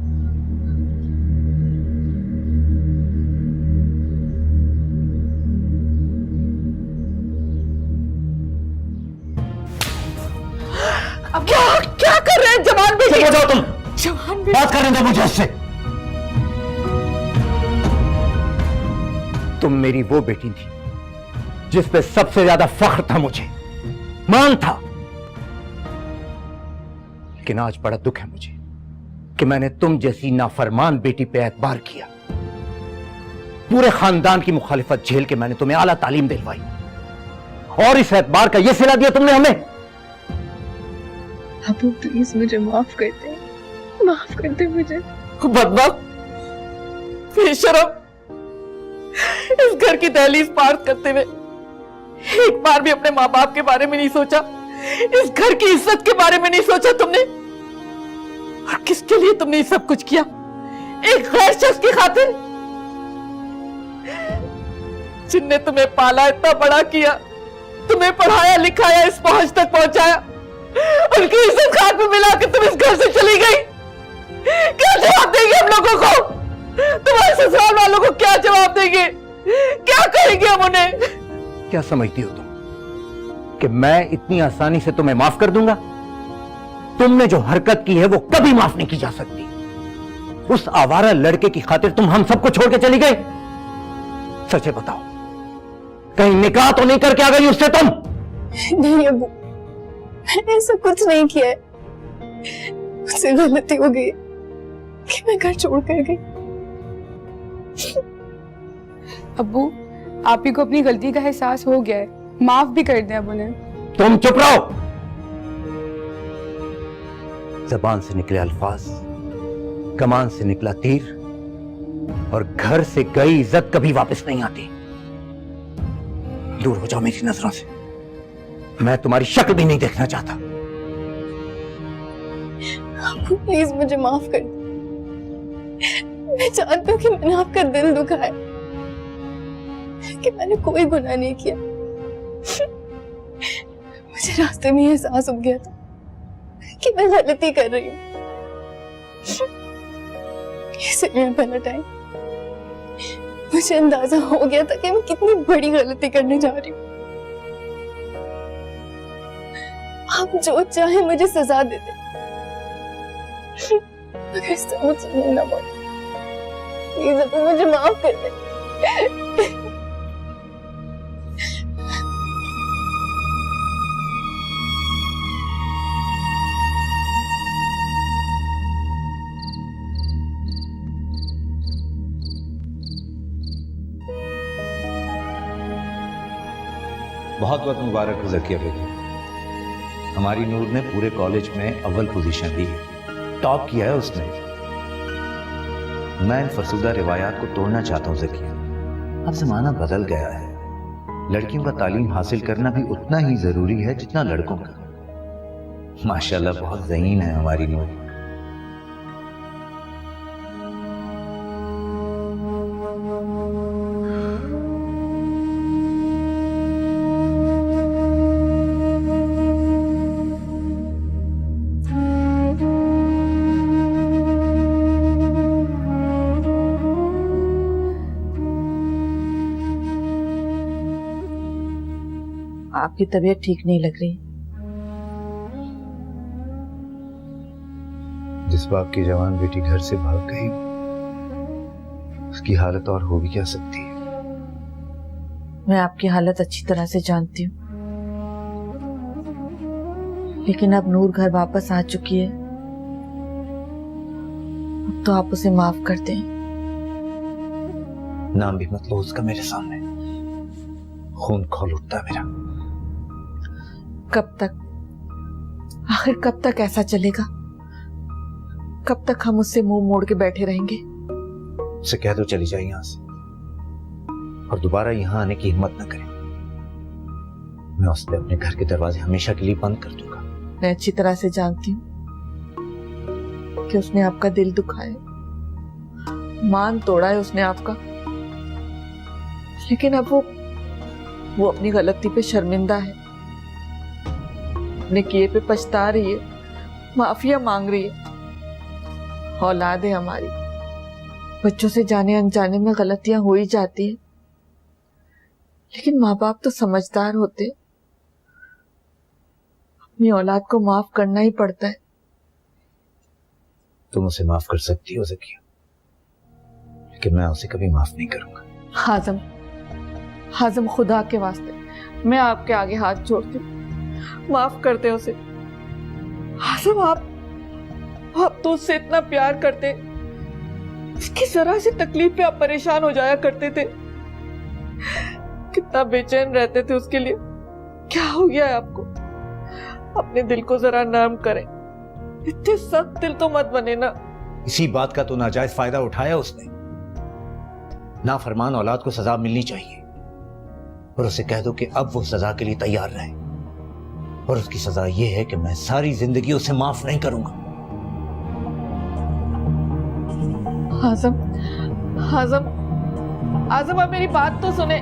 अब क्या क्या कर रहे हैं? जवान बेटी, चुप हो जाओ तुम। जवान बेटी, बात करने दो मुझे उससे। तुम मेरी वो बेटी थी जिस पे सबसे ज्यादा फख्र था मुझे, मान था। लेकिन आज बड़ा दुख है मुझे कि मैंने तुम जैसी नाफरमान बेटी पे एतबार किया। पूरे खानदान की मुखालिफत झेल के मैंने तुम्हें आला तालीम दिलवाई और इस एतबार का यह सिला दिया तुमने हमें। अबू प्लीज मुझे माफ कर दे मुझे। बदबख्त, बेशरम, इस घर की दहलीज पार करते हुए एक बार भी अपने माँ बाप के बारे में नहीं सोचा, इस घर की इज्जत के बारे में नहीं सोचा तुमने? और किसके लिए तुमने ये सब कुछ किया? एक गैर शख्स की खातिर, जिनने तुम्हें पाला, इतना बड़ा किया, तुम्हें पढ़ाया लिखाया, इस पहुंच तक पहुंचाया, उनकी इज्जत खाक में मिला के तुम इस घर से चली गई। क्या जवाब देंगे हम लोगों को? तुम्हारे ससुराल वालों को क्या जवाब देंगे? क्या कहेंगे हम उन्हें? क्या समझती हो तुम कि मैं इतनी आसानी से तुम्हें माफ कर दूंगा? तुमने जो हरकत की है वो कभी माफ नहीं की जा सकती। उस आवारा लड़के की खातिर तुम हम सबको छोड़ के चली गई। सच बताओ, कहीं निकाह तो नहीं करके आ गई उससे तुम? नहीं अबू, मैंने ऐसा कुछ नहीं किया है। मुझसे गलती हो गई कि मैं घर छोड़ कर गई। अब्बू, आप ही को अपनी गलती का एहसास हो गया है, माफ भी कर दें अब उन्हें। तुम चुप रहो। जबान से निकले अल्फाज, कमान से निकला तीर, और घर से गई इज्जत कभी वापस नहीं आती। दूर हो जाओ मेरी नजरों से, मैं तुम्हारी शक्ल भी नहीं देखना चाहता। प्लीज मुझे माफ कर दो। मैं जानती हूँ कि मैंने आपका दिल दुखाया, कि मैंने कोई गुनाह नहीं किया। मुझे रास्ते में एहसास हो गया था कि मैं गलती कर रही हूँ, इसलिए पहला टाइम मुझे अंदाजा हो गया था कि मैं कितनी बड़ी गलती करने जा रही हूँ। आप जो चाहे मुझे सजा दे दे, मगर इससे मुझसे मिलना मत। प्लीज अब मुझे माफ कर दे। बहुत बहुत मुबारक हो ज़किया बेगम। हमारी नूर ने पूरे कॉलेज में अव्वल पोजीशन ली है, टॉप किया है उसने। मैं इन फरसुदा रिवायात को तोड़ना चाहता हूँ ज़किया। अब जमाना बदल गया है, लड़कियों का तालीम हासिल करना भी उतना ही जरूरी है जितना लड़कों का। माशाल्लाह बहुत ज़हीन है हमारी नूर। आपकी तबीयत ठीक नहीं लग रही। जिस बाप की जवान बेटी घर से भाग गई, उसकी हालत और हो भी क्या सकती है। मैं आपकी हालत अच्छी तरह से जानती हूँ, लेकिन अब नूर घर वापस आ चुकी है। अब तो आप उसे माफ कर दें। नाम भी मत लो उसका मेरे सामने, खून खौल उठता है मेरा। कब तक, आखिर कब तक ऐसा चलेगा? कब तक हम उससे मुंह मोड़ के बैठे रहेंगे? उसे कह दो चली जाए यहां से, और दोबारा यहां आने की हिम्मत न करे। मैं उससे अपने घर के दरवाजे हमेशा के लिए बंद कर दूंगा। मैं अच्छी तरह से जानती हूँ कि उसने आपका दिल दुखाया, मान तोड़ा है उसने आपका, लेकिन अब वो अपनी गलती पे शर्मिंदा है, अपने किए पे पछता रही है, माफिया मांग रही है। औलाद है हमारी, बच्चों से जाने अनजाने में गलतियां हो ही जाती है, लेकिन माँ बाप तो समझदार होते, अपनी औलाद को माफ करना ही पड़ता है। तुम उसे माफ कर सकती हो ज़किया, लेकिन मैं उसे कभी माफ नहीं करूंगा। हाज़म, हाज़म, खुदा के वास्ते मैं आपके आगे हाथ जोड़ती हूँ, माफ करते उसे। हाज़म, आप तो उससे इतना प्यार करते, उसकी जरा सी तकलीफ पे आप परेशान हो जाया करते थे, कितना बेचैन रहते थे उसके लिए। क्या हो गया है आपको? अपने दिल को जरा नरम करें, इतने सख्त दिल तो मत बने ना। इसी बात का तो नाजायज फायदा उठाया उसने। नाफरमान औलाद को सजा मिलनी चाहिए, और उसे कह दो कि अब वो सजा के लिए तैयार रहे। और उसकी सजा ये है कि मैं सारी जिंदगी उसे माफ नहीं करूंगा। आजम, आजम, आजम, आप मेरी बात तो सुने।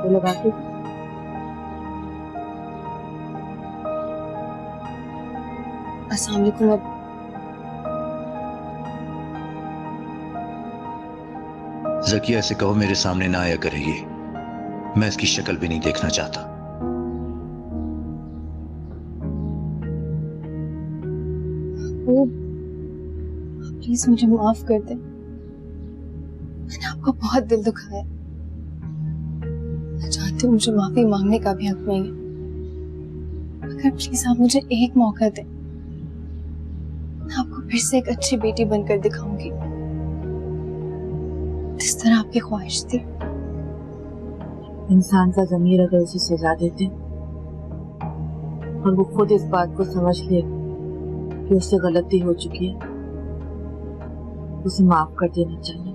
लगा के अस्सलाम वालेकुम। ज़किया से कहो मेरे सामने ना आया करे, ये मैं इसकी शक्ल भी नहीं देखना चाहता। वो प्लीज मुझे माफ कर दे, मैंने आपको बहुत दिल दुखाया। मैं चाहती हूँ मुझे माफी मांगने का भी हक नहीं है, मगर प्लीज आप मुझे एक मौका दें, मैं आपको फिर से एक अच्छी बेटी बनकर दिखाऊंगी जिस तरह आपकी ख्वाहिश थी। इंसान का ज़मीर अगर उसे सजा देते और वो खुद इस बात को समझ ले कि उससे गलती हो चुकी है, उसे माफ कर देना चाहिए।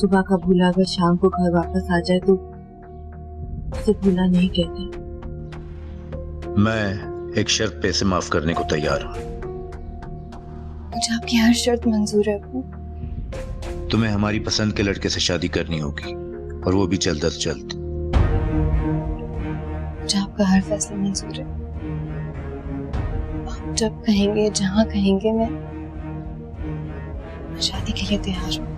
सुबह का भूला अगर शाम को घर वापस आ जाए तो उसे भूला नहीं कहते। मैं एक शर्त पे इसे माफ करने को तैयार हूँ। मुझे आपकी हर शर्त मंजूर है अबू। तुम्हें हमारी पसंद के लड़के से शादी करनी होगी, और वो भी जल्द अज जल्द। मुझे आपका हर फैसला मंजूर है। आप जब कहेंगे, जहाँ कहेंगे, मैं शादी के लिए तैयार हूँ।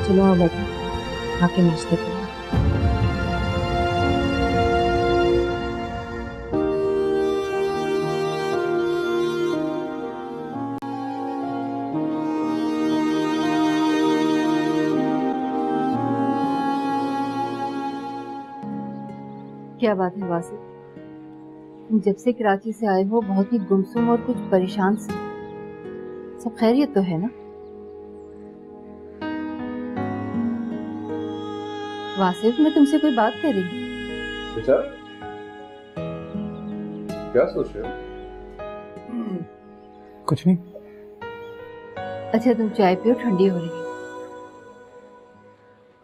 चलो आओ बैठो, आके नाश्ता करो। क्या बात है वासिफ, तुम जब से कराची से आए हो बहुत ही गुमसुम और कुछ परेशान से। सब खैरियत तो है ना? वासिफ, मैं तुमसे कोई बात कर रही हूँ। बेटा, क्या सोच रहे हो? कुछ नहीं। अच्छा तुम चाय पियो, ठंडी हो रही है।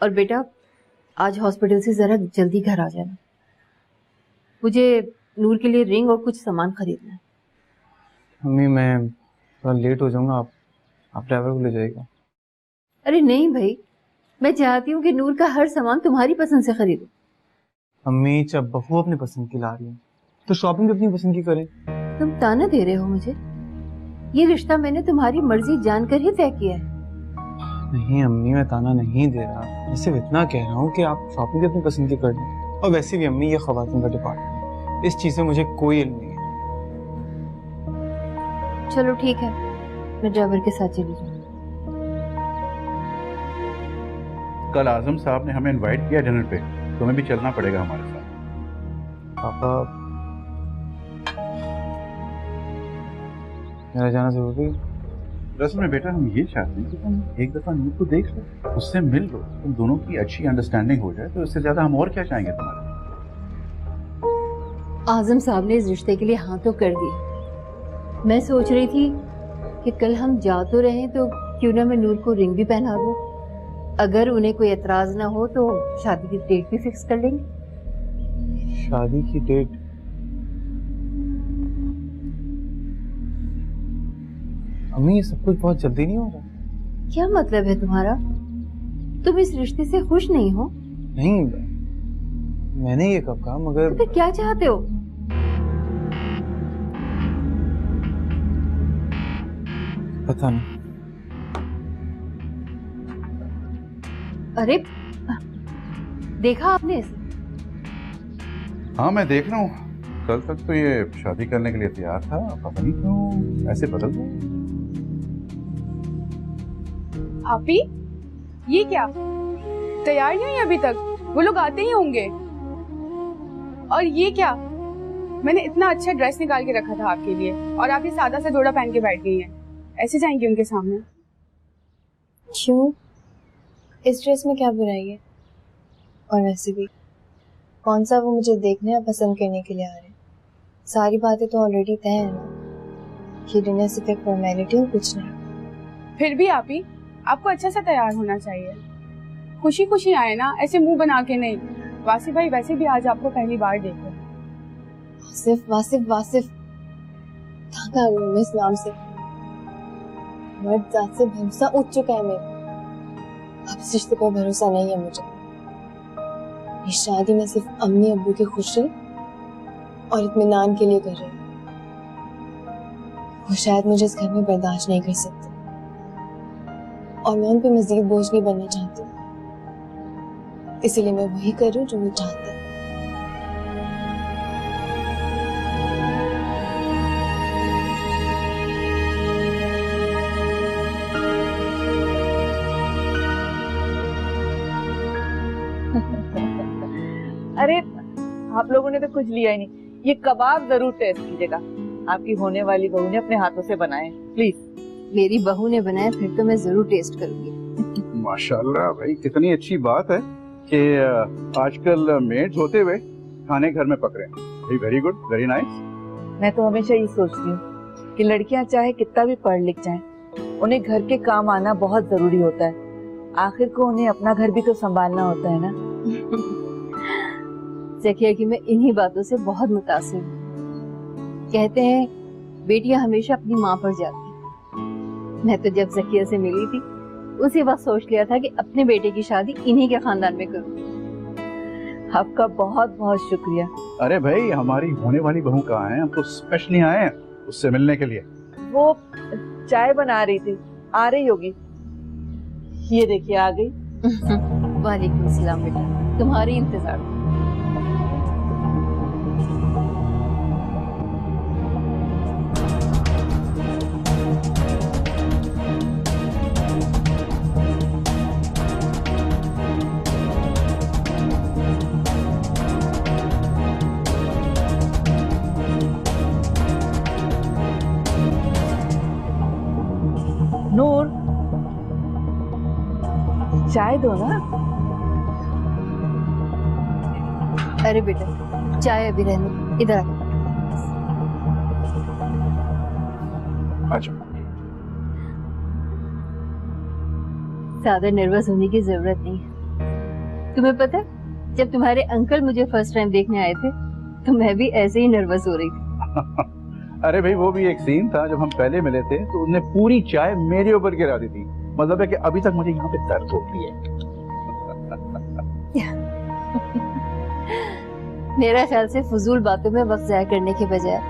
और बेटा आज हॉस्पिटल से जरा जल्दी घर आ जाना, मुझे नूर के लिए रिंग और कुछ सामान खरीदना है। मम्मी मैं थोड़ा लेट हो जाऊंगा, आप ड्राइवर को ले जाएगा। अरे नहीं भाई, मैं चाहती हूँ कि नूर का हर सामान तुम्हारी पसंद से खरीदो। मम्मी जब बहू अपनी पसंद की ला रही है तो शॉपिंग भी अपनी पसंद की करें। तुम ताना दे रहे हो मुझे? ये रिश्ता मैंने तुम्हारी मर्जी जानकर ही तय किया है। नहीं अम्मी, मैं ताना नहीं दे रहा, मैं सिर्फ इतना कह रहा हूँ कि आप शॉपिंग भी अपनी पसंद की कर लें। और वैसे भी अम्मी ये ख्वातीन का डिपार्टमेंट, इस चीज से मुझे कोई इल्म नहीं है। चलो ठीक है, मैं ड्राइवर के साथ चली जाऊँ। कल आजम साहब ने हमें इनवाइट किया डिनर पे, तुम्हें भी चलना पड़ेगा हमारे साथ। पापा मेरा जाना जरूरी है? दरअसल में बेटा हम ये चाहते हैं कि तुम एक दफा नूर को देख लो, उससे मिल लो, तुम दोनों की अच्छी अंडरस्टैंडिंग हो जाए, तो इससे ज्यादा हम और क्या चाहेंगे तुम्हारे। आजम साहब ने इस रिश्ते के लिए हाँ तो कर दी। मैं सोच रही थी कि कल हम जा तो रहे तो क्यों ना मैं नूर को रिंग भी पहना दूं। अगर उन्हें कोई एतराज ना हो तो शादी की डेट भी फिक्स कर लेंगे। शादी की डेट? अम्मी ये सब कुछ बहुत जल्दी नहीं हो रहा? क्या मतलब है तुम्हारा? तुम इस रिश्ते से खुश नहीं हो? नहीं, मैंने ये कब कहा, मगर तो फिर क्या चाहते हो? पता नहीं। अरे देखा आपने इसे? हाँ मैं देख रहा हूँ, कल तक तो ये शादी करने के लिए तैयार था, पता नहीं क्यों ऐसे बदल गया। भाभी ये क्या, तैयार नहीं हुई अभी तक? वो लोग आते ही होंगे। और ये क्या, मैंने इतना अच्छा ड्रेस निकाल के रखा था आपके लिए और आप ये सादा सा जोड़ा पहन के बैठ गई हैं। ऐसे जाएंगी उनके सामने? क्यों, इस ड्रेस में क्या बुराई है? और वैसे भी कौन सा वो मुझे देखने या पसंद करने के लिए आ रहे हैं? सारी बातें तो ऑलरेडी तय है ना। ये डिनर सिर्फ एक फॉर्मेलिटी और कुछ नहीं। फिर भी आप ही, आपको अच्छा सा तैयार होना चाहिए। खुशी खुशी आए ना, ऐसे मुंह बना के नहीं। वासिफ भाई वैसे भी आज आपको पहली बार देखे। वासिफ वासिफ वासिफ, थक आ गई मैं इस नाम से। मर्द जात से भरोसा उठ चुका है मेरा, अब इस रिश्ते पर भरोसा नहीं है मुझे। ये शादी मैं सिर्फ अम्मी अब्बू की खुशी और इत्मीनान के लिए कर रही हूँ। वो शायद मुझे इस घर में बर्दाश्त नहीं कर सकते और मैं उन पे मजीद बोझ नहीं बनना चाहती, इसीलिए मैं वही कर रही हूँ जो वो चाहते हैं। अरे आप लोगों ने तो कुछ लिया ही नहीं। ये कबाब जरूर टेस्ट कीजिएगा, आपकी होने वाली बहू ने अपने हाथों से बनाए, प्लीज। मेरी बहू ने बनाया, फिर तो मैं जरूर टेस्ट करूंगी। माशाल्लाह भाई, कितनी अच्छी बात है कि आजकल मेड्स होते हुए खाने घर में पक रहे हैं। Very good, very nice. मैं तो हमेशा ये सोचती हूँ कि लड़कियां चाहे कितना भी पढ़ लिख जाएं, उन्हें घर के काम आना बहुत जरूरी होता है। आखिर को उन्हें अपना घर भी तो संभालना होता है ना। ज़किया की मैं इन्हीं बातों से बहुत मुतासिर हूँ। कहते हैं बेटियां हमेशा अपनी माँ पर जाती। मैं तो जब ज़किया से मिली थी उसी वक्त सोच लिया था कि अपने बेटे की शादी इन्हीं के खानदान में करूँ। आपका बहुत बहुत शुक्रिया। अरे भाई, हमारी होने वाली बहू कहाँ है? हम तो स्पेशली आए हैं उससे मिलने के लिए। वो चाय बना रही थी, आ रही होगी। ये देखिए आ गई। वालेकुम सलाम बेटा, तुम्हारी इंतजार थी। नूर, चाय दो ना। अरे बेटा, चाय अभी रहने, इधर अच्छा। ज्यादा नर्वस होने की जरूरत नहीं है। तुम्हें पता है, जब तुम्हारे अंकल मुझे फर्स्ट टाइम देखने आए थे तो मैं भी ऐसे ही नर्वस हो रही थी। अरे भाई, वो भी एक सीन था जब हम पहले मिले थे तो उन्होंने पूरी चाय मेरे ऊपर गिरा दी थी। मतलब है कि अभी तक मुझे यहाँ पे दर्द होती है। मेरा ख्याल से फजूल बातों में वक्त जाया करने के बजाय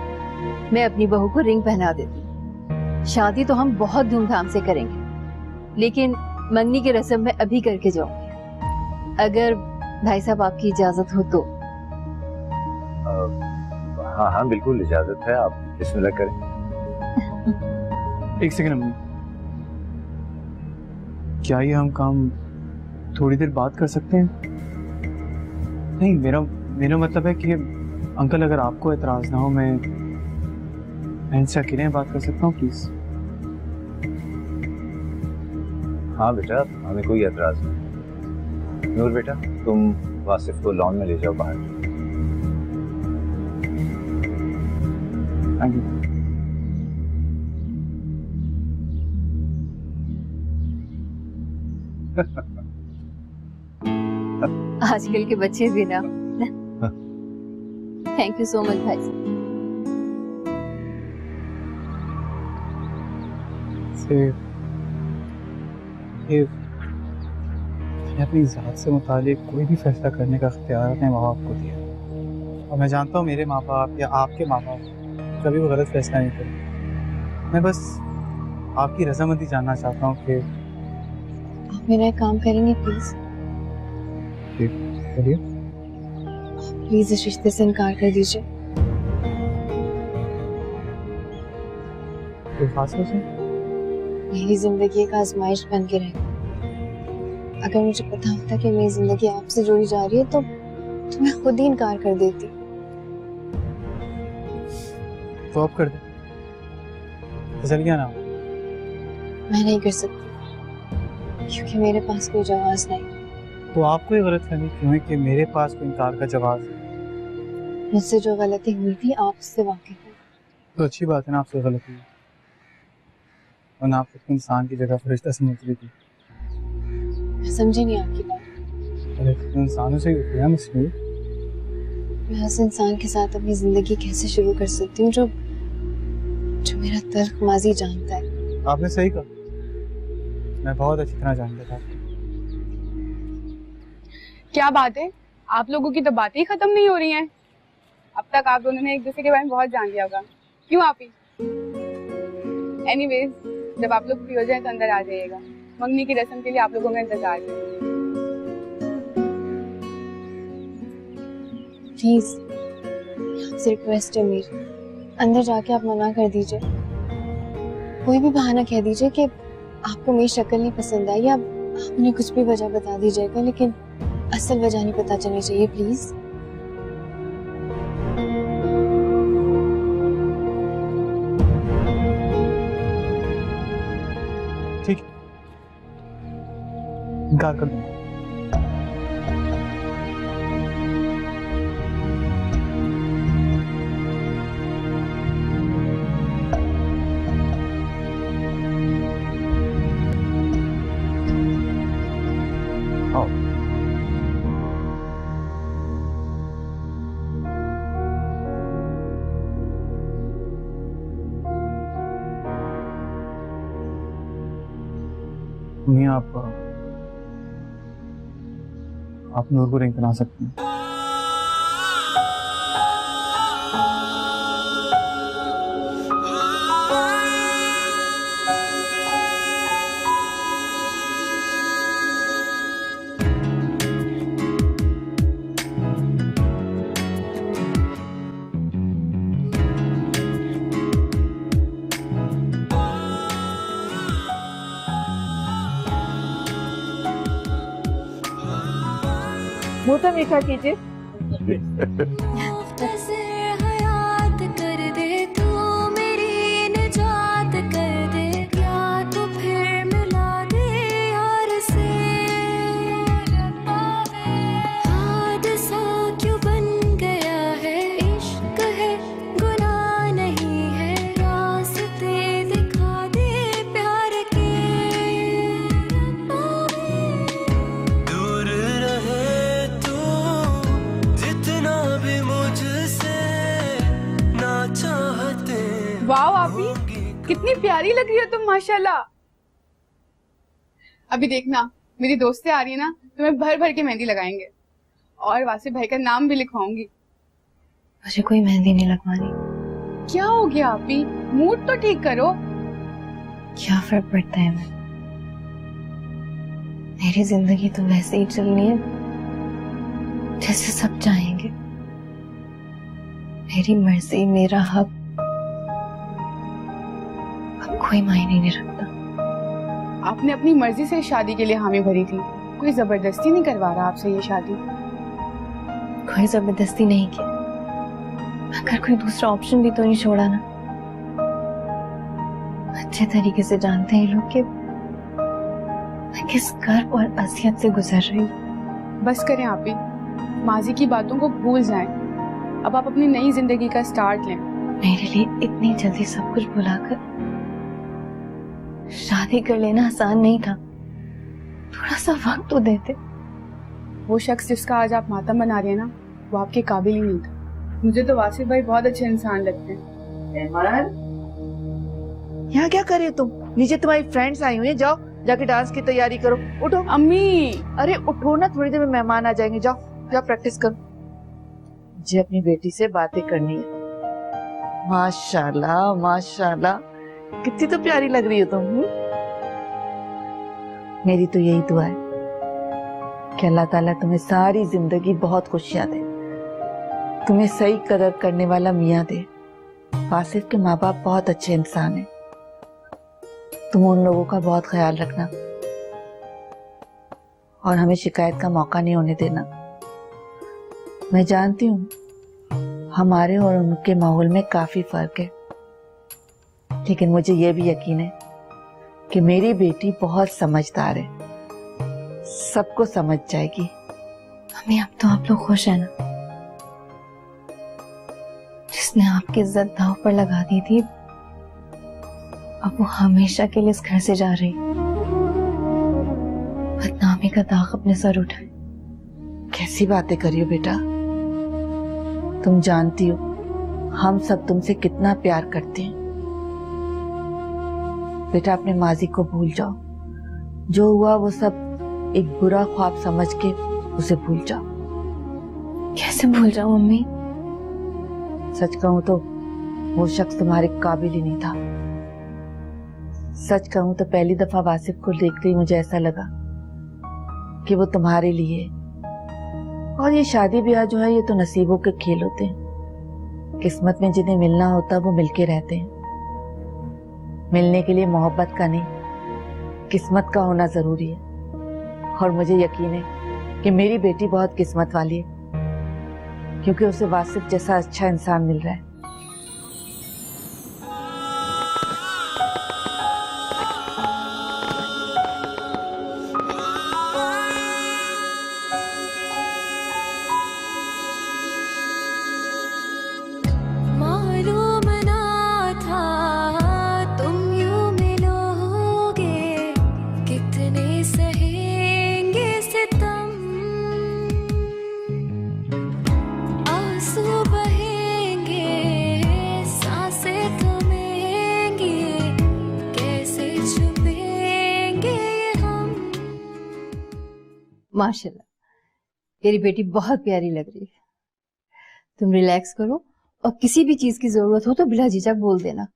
मैं अपनी बहू को रिंग पहना देती। शादी तो हम बहुत धूमधाम से करेंगे, लेकिन मंगनी की रस्म मैं अभी करके जाऊंगी, अगर भाई साहब आपकी इजाजत हो तो। हाँ हाँ बिल्कुल इजाजत है, आप बिस्मिल्लाह करें। एक सेकंड अम्मी, क्या ये हम काम थोड़ी देर बात कर सकते हैं? नहीं, मेरा मतलब है कि अंकल अगर आपको एतराज ना हो, मैं इनसे अकेले बात कर सकता हूँ प्लीज? हाँ बेटा, हमें कोई एतराज नहीं। नूर बेटा, तुम वासिफ को लॉन में ले जाओ बाहर। Thank you. आजकल के बच्चे भी ना। थैंक यू सो मच भाई साहब। ये अपनी ज़ात से मुतालिक कोई भी फैसला करने का इख्तियार अपने माँ बाप को दिया, और मैं जानता हूँ मेरे माँ बाप या आपके माँ बाप कभी वो गलत फैसला नहीं करें। मैं बस आपकी रजामंदी जानना चाहता हूँ कि आप मेरा एक काम करेंगे प्लीज? बोलिए। प्लीज इस रिश्ते से इनकार कर दीजिए। कोई खास वजह? मेरी जिंदगी एक आजमाइश बन के रहे। अगर मुझे पता होता कि मेरी जिंदगी आपसे जुड़ी जा रही है तो मैं खुद ही इनकार कर देती। तो आप कर दे, चल गया ना। मैं नहीं कर सकती क्योंकि मेरे पास कोई जवाब नहीं। तो आपको ये गलतफहमी क्यों है कि मेरे पास कोई इनकार का जवाब है? मुझसे जो गलती हुई थी आप उससे वाकिफ हैं। तो अच्छी बात है ना, आपसे गलती हुई, वरना आप एक इंसान की जगह फरिश्ता समझ रही थी। मैं समझी नहीं आपकी बात। अरे तो इंसानों से ही होती है मुश्किल। मैं उस इंसान के साथ अपनी जिंदगी कैसे शुरू कर सकती हूँ जो मेरा तल्ख माजी जानता है। आपने सही कहा, मैं बहुत अच्छी तरह जानता था। क्या बात है, आप लोगों की तो बातें ही खत्म नहीं हो रही हैं। अब तक आप दोनों ने एक दूसरे के बारे में बहुत जान लिया होगा, क्यों आप ही? एनीवेज, जब आप लोग फ्री हो जाए तो अंदर आ जाइएगा। मंगनी की रस्म के लिए आप लोगों का इंतजार है। प्लीज आपसे रिक्वेस्ट है मेरी, अंदर जाके आप मना कर दीजिए। कोई भी बहाना कह दीजिए कि आपको मेरी शक्ल नहीं पसंद आई, या आप उन्हें कुछ भी वजह बता दीजिएगा, लेकिन असल वजह नहीं पता चलनी चाहिए प्लीज। ठीक है, इनकार कर दूंगा। मियां, आप नूर को रिंग बना सकते हैं। मुंह तो मीठा कीजिए। नज़र हयात कर दे तू, मेरी निजात कर दे, क्या तू फिर मिला दे यार से। हादसा क्यों बन गया है, इश्क है गुनाह नहीं है, रास्ते दिखा दे प्यार के। दूर रहे वाह आपी, कितनी प्यारी लग रही हो तुम माशाल्लाह। अभी देखना, मेरी दोस्तें आ रही है ना, तुम्हें भर भर के मेहंदी लगाएंगे और वासिफ भाई का नाम भी लिखवाऊंगी। मुझे कोई मेहंदी नहीं लगवानी। क्या हो गया आपी, मूड तो ठीक करो। क्या फर्क पड़ता है? मेरी जिंदगी तो वैसे ही चलनी है जैसे सब चाहेंगे। मेरी मर्जी, मेरा हक अब कोई मायने नहीं रखता। आपने अपनी मर्जी से शादी के लिए हामी भरी थी, कोई जबरदस्ती नहीं करवा रहा आपसे ये शादी। कोई जबरदस्ती नहीं की, अगर कोई दूसरा ऑप्शन भी तो नहीं छोड़ा ना। अच्छे तरीके से जानते हैं लोग कि मैं किस कर्ब और असियत से गुजर रही हूँ। बस करें आपी, माजी की बातों को भूल जाएं। अब आप अपनी नई जिंदगी का स्टार्ट लें। मेरे लिए इतनी जल्दी सब कुछ भुलाकर शादी कर लेना आसान नहीं था। थोड़ा सा वक्त तो देते। वो शख्स जिसका आज आप मातम बना रहे हैं ना, वो आपके काबिल ही नहीं था। मुझे तो वासिफ भाई बहुत अच्छे इंसान लगते हैं। यहाँ क्या कर रहे हो तुम? नीचे तुम्हारी फ्रेंड्स आई हुई हैं, जाओ जाके डांस की तैयारी करो। उठो। अम्मी, अरे उठो ना, थोड़ी देर में मेहमान आ जाएंगे। जाओ जाओ प्रैक्टिस करो। मुझे अपनी बेटी से बातें करनी है। माशाल्लाह माशाल्लाह, कितनी तो प्यारी लग रही हो तुम। मेरी तो यही दुआ है कि अल्लाह ताला तुम्हें सारी जिंदगी बहुत खुशियां दे, तुम्हें सही कदर करने वाला मियाँ दे। वासिफ के माँ बाप बहुत अच्छे इंसान हैं, तुम उन लोगों का बहुत ख्याल रखना और हमें शिकायत का मौका नहीं होने देना। मैं जानती हूँ हमारे और उनके माहौल में काफी फर्क है, लेकिन मुझे यह भी यकीन है कि मेरी बेटी बहुत समझदार है, सबको समझ जाएगी। मम्मी अब तो आप लोग खुश हैं ना? जिसने आपकी इज्जत दांव पर लगा दी थी, अब वो हमेशा के लिए इस घर से जा रही, बदनामी का दाग अपने सर उठाए। कैसी बातें करी हो बेटा, तुम जानती हो हम सब तुमसे कितना प्यार करते हैं। बेटा अपने माजी को भूल जाओ, जो हुआ वो सब एक बुरा ख्वाब समझ के उसे भूल जाओ। कैसे भूल जाऊं मम्मी? सच कहूं तो वो शख्स तुम्हारे काबिल ही नहीं था। सच कहूं तो पहली दफा वासिफ को देखते ही मुझे ऐसा लगा कि वो तुम्हारे लिए। और ये शादी ब्याह जो है ये तो नसीबों के खेल होते हैं, किस्मत में जिन्हें मिलना होता वो मिलके रहते हैं। मिलने के लिए मोहब्बत का नहीं किस्मत का होना जरूरी है, और मुझे यकीन है कि मेरी बेटी बहुत किस्मत वाली है, क्योंकि उसे वासिफ जैसा अच्छा इंसान मिल रहा है। मालूम ना था तुम यूं मिलोगे, कितने सहेंगे सितम, आंसू बहेंगे, सांसें थमेंगी, कैसे छुपेंगे हम। माशाल्लाह, मेरी बेटी बहुत प्यारी लग रही है। तुम रिलैक्स करो और किसी भी चीज की जरूरत हो तो बिला झिझक बोल देना।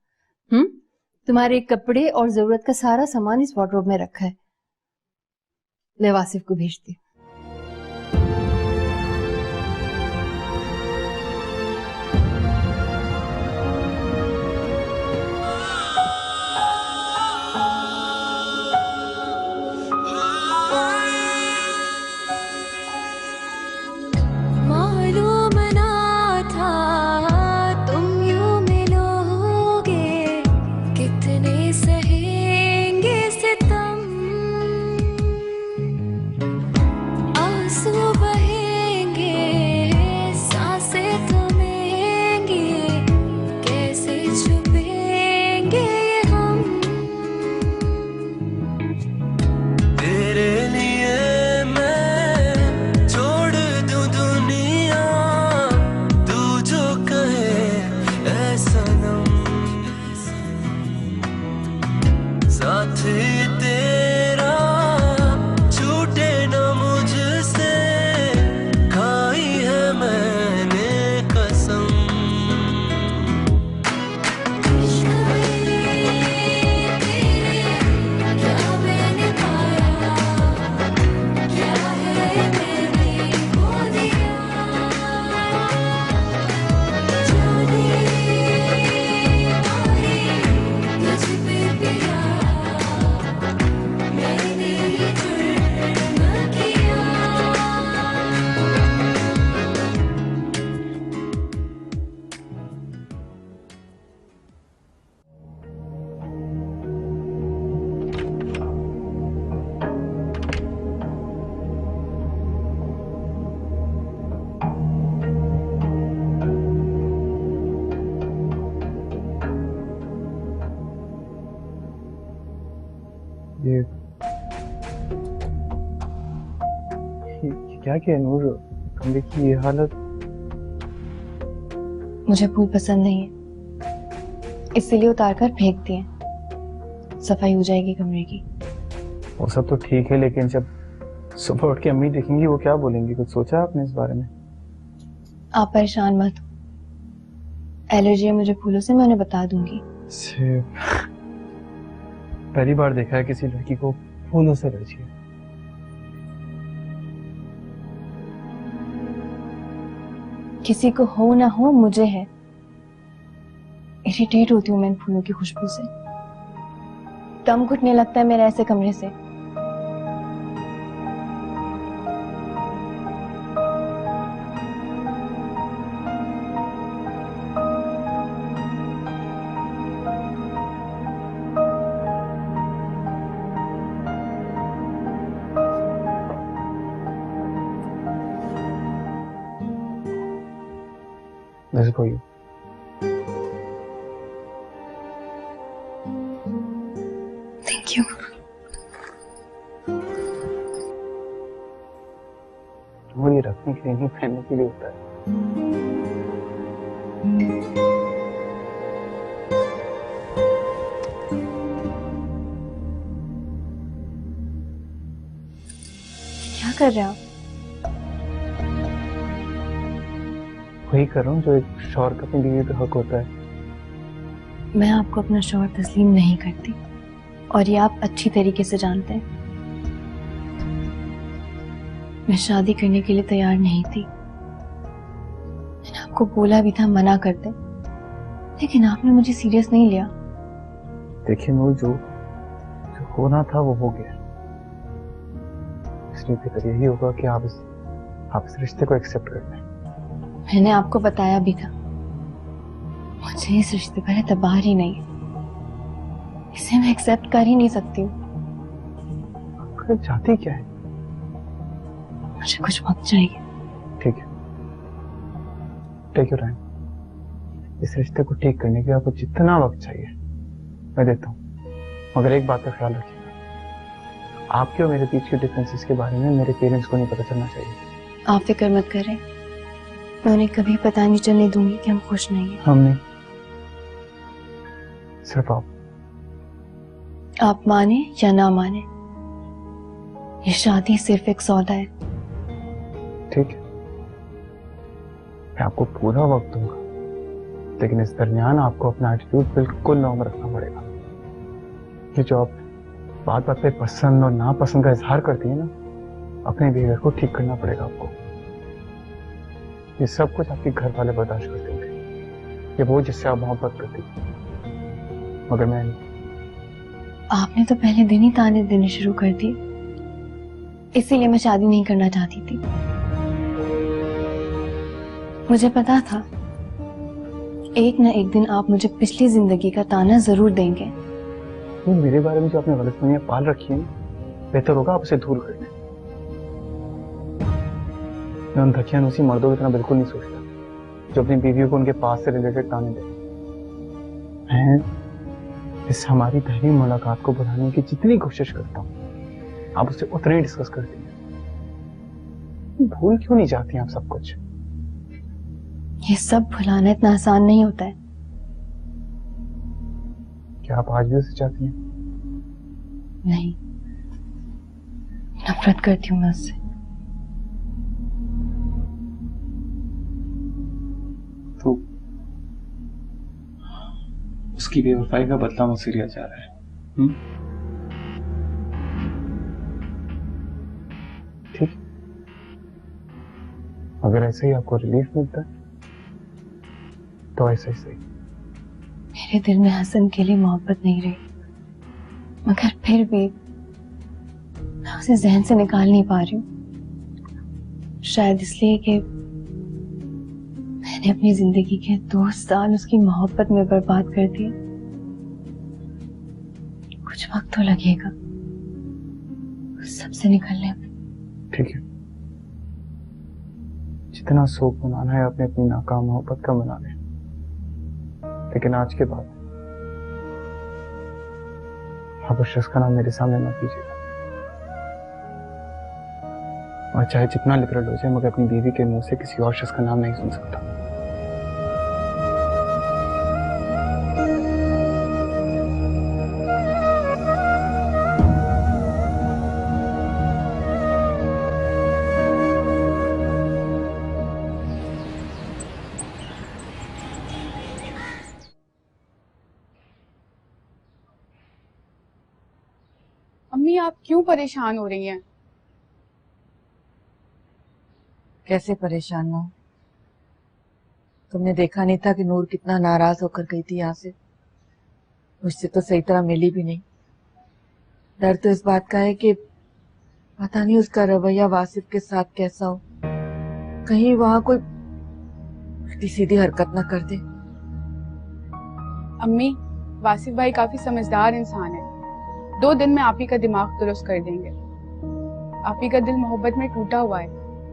तुम्हारे कपड़े और जरूरत का सारा सामान इस वार्डरोब में रखा है, मैं वासिफ को भेजती हूँ। मालूम ना था तुम यूं मिलोगे, कितने सहेंगे सितम, आंसू बहेंगे, सांसें थमेंगी, कैसे छुपेंगे हम। तेरे लिए मैं छोड़ दूं दुनिया, तू जो कहे ऐ सनम, साथ तेरा छूटे न मुझसे, खाई है मैंने कसम। क्या मैंने पाया, क्या है मैंने खो दिया, जाने मारे तुझ पे पिया, मैंने ये जुर्म किया। ये क्या किया नूर, कमरे की ये हालत। मुझे फूल पसंद नहीं है, इसीलिए उतार कर फेंक दिए। सफाई हो जाएगी कमरे की। वो सब तो ठीक है, लेकिन जब सुबह उठ के अम्मी देखेंगी वो क्या बोलेंगी, कुछ सोचा आपने इस बारे में? आप परेशान मत हो, एलर्जी है मुझे फूलों से, मैं उन्हें बता दूंगी। पहली बार देखा है किसी लड़की को फूलों से एलर्जी है। किसी को हो ना हो मुझे है। इरिटेट होती हूँ मैं इन फूलों की खुशबू से। दम घुटने लगता है मेरा ऐसे कमरे से। This is for you. Thank you. वो ये रखने के लिए नहीं, पहनने के लिए होता है। क्या कर रहे हो आप? वही कर रहा हूँ जो एक शौहर का अपनी बीवी पे हक होता है। मैं आपको अपना शौहर तस्लीम नहीं करती और ये आप अच्छी तरीके से जानते हैं। मैं शादी करने के लिए तैयार नहीं थी। मैंने आपको बोला भी था मना कर दे, लेकिन आपने मुझे सीरियस नहीं लिया। देखिए नूर, जो होना था वो हो गया। इसलिए बेहतर यही होगा कि आप इस रिश्ते को एक्सेप्ट कर लें। मैंने आपको बताया भी था, मुझे इस रिश्ते पर एतबार ही नहीं है। इसे मैं एक्सेप्ट कर ही नहीं सकती हूँ। चाहती क्या है? मुझे कुछ वक्त चाहिए। ठीक है, टेक योर टाइम। इस रिश्ते को ठीक करने के लिए आपको जितना वक्त चाहिए मैं देता हूँ, मगर एक बात का ख्याल रखिएगा, आपके और मेरे बीच के डिफरेंसेस के बारे में मेरे पेरेंट्स को नहीं पता चलना चाहिए। आप फिक्र मत करें, मैं उन्हें कभी पता नहीं चलने दूंगी कि हम खुश नहीं हैं। हम नहीं, सिर्फ आप माने या ना माने, ये शादी सिर्फ एक सौदा है। ठीक है, मैं आपको पूरा वक्त दूंगा, लेकिन इस दरमियान आपको अपना एटीट्यूड बिल्कुल नॉर्मल रखना पड़ेगा। ये जो आप बात बात पे पसंद और नापसंद का इजहार करती है ना, अपने बिहेवियर को ठीक करना पड़ेगा आपको। ये सब कुछ आपके घर वाले बर्दाश्त कर देंगे, ये वो जिससे आप मोहब्बत करती, मगर मैं नहीं। आपने तो पहले दिन ही ताने देने शुरू कर दिए, इसीलिए मैं शादी नहीं करना चाहती थी। मुझे पता था एक ना एक दिन आप मुझे पिछली जिंदगी का ताना जरूर देंगे। मेरे बारे में जो आपने गलतफहमियां पाल रखी हैं, बेहतर होगा आप उसे दूर कर दें। मैं उन धकियानुसी मर्दों की तरह बिल्कुल नहीं सोचता जो अपनी बीवियों को उनके पास से रिलेटेड ताने दे। मैं इस हमारी पहली मुलाकात को बुलाने की जितनी कोशिश करता हूँ, आप उसे उतना ही डिस्कस करती हैं। भूल क्यों नहीं जाती हैं आप सब कुछ? ये सब भुलाना इतना आसान नहीं होता है। क्या आप आज भी उसे चाहती हैं? नहीं, नफरत करती हूँ मैं उससे। तो उसकी बेवफाई का बदला मुझसे लिया जा रहा है। ठीक, अगर ऐसे ही आपको रिलीफ मिलता है तो ऐसे ही सही। मेरे दिल में हसन के लिए मोहब्बत नहीं रही, मगर फिर भी मैं उसे जहन से निकाल नहीं पा रही हूँ। शायद इसलिए कि मैंने अपनी जिंदगी के 2 साल उसकी मोहब्बत में बर्बाद कर दिए। कुछ वक्त तो लगेगा उस सबसे निकलने में। ठीक है, जितना शोक मनाना है अपने अपनी नाकाम मोहब्बत का मना लें, लेकिन आज के बाद आप उस शख्स का नाम मेरे सामने मत लीजिएगा। और चाहे जितना लिबरल हो जाए, मगर अपनी बीवी के मुंह से किसी और शख्स का नाम नहीं सुन सकता। अम्मी, आप क्यों परेशान हो रही हैं? कैसे परेशान ना हो? तुमने देखा नहीं था कि नूर कितना नाराज होकर गई थी यहाँ से। मुझसे तो सही तरह मिली भी नहीं। डर तो इस बात का है कि पता नहीं उसका रवैया वासिफ के साथ कैसा हो, कहीं वहां कोई उल्टी सीधी हरकत ना कर दे। अम्मी, वासिफ भाई काफी समझदार इंसान है। 2 दिन में आप ही का दिमाग दुरुस्त कर देंगे। आप ही का दिल मोहब्बत में टूटा हुआ है।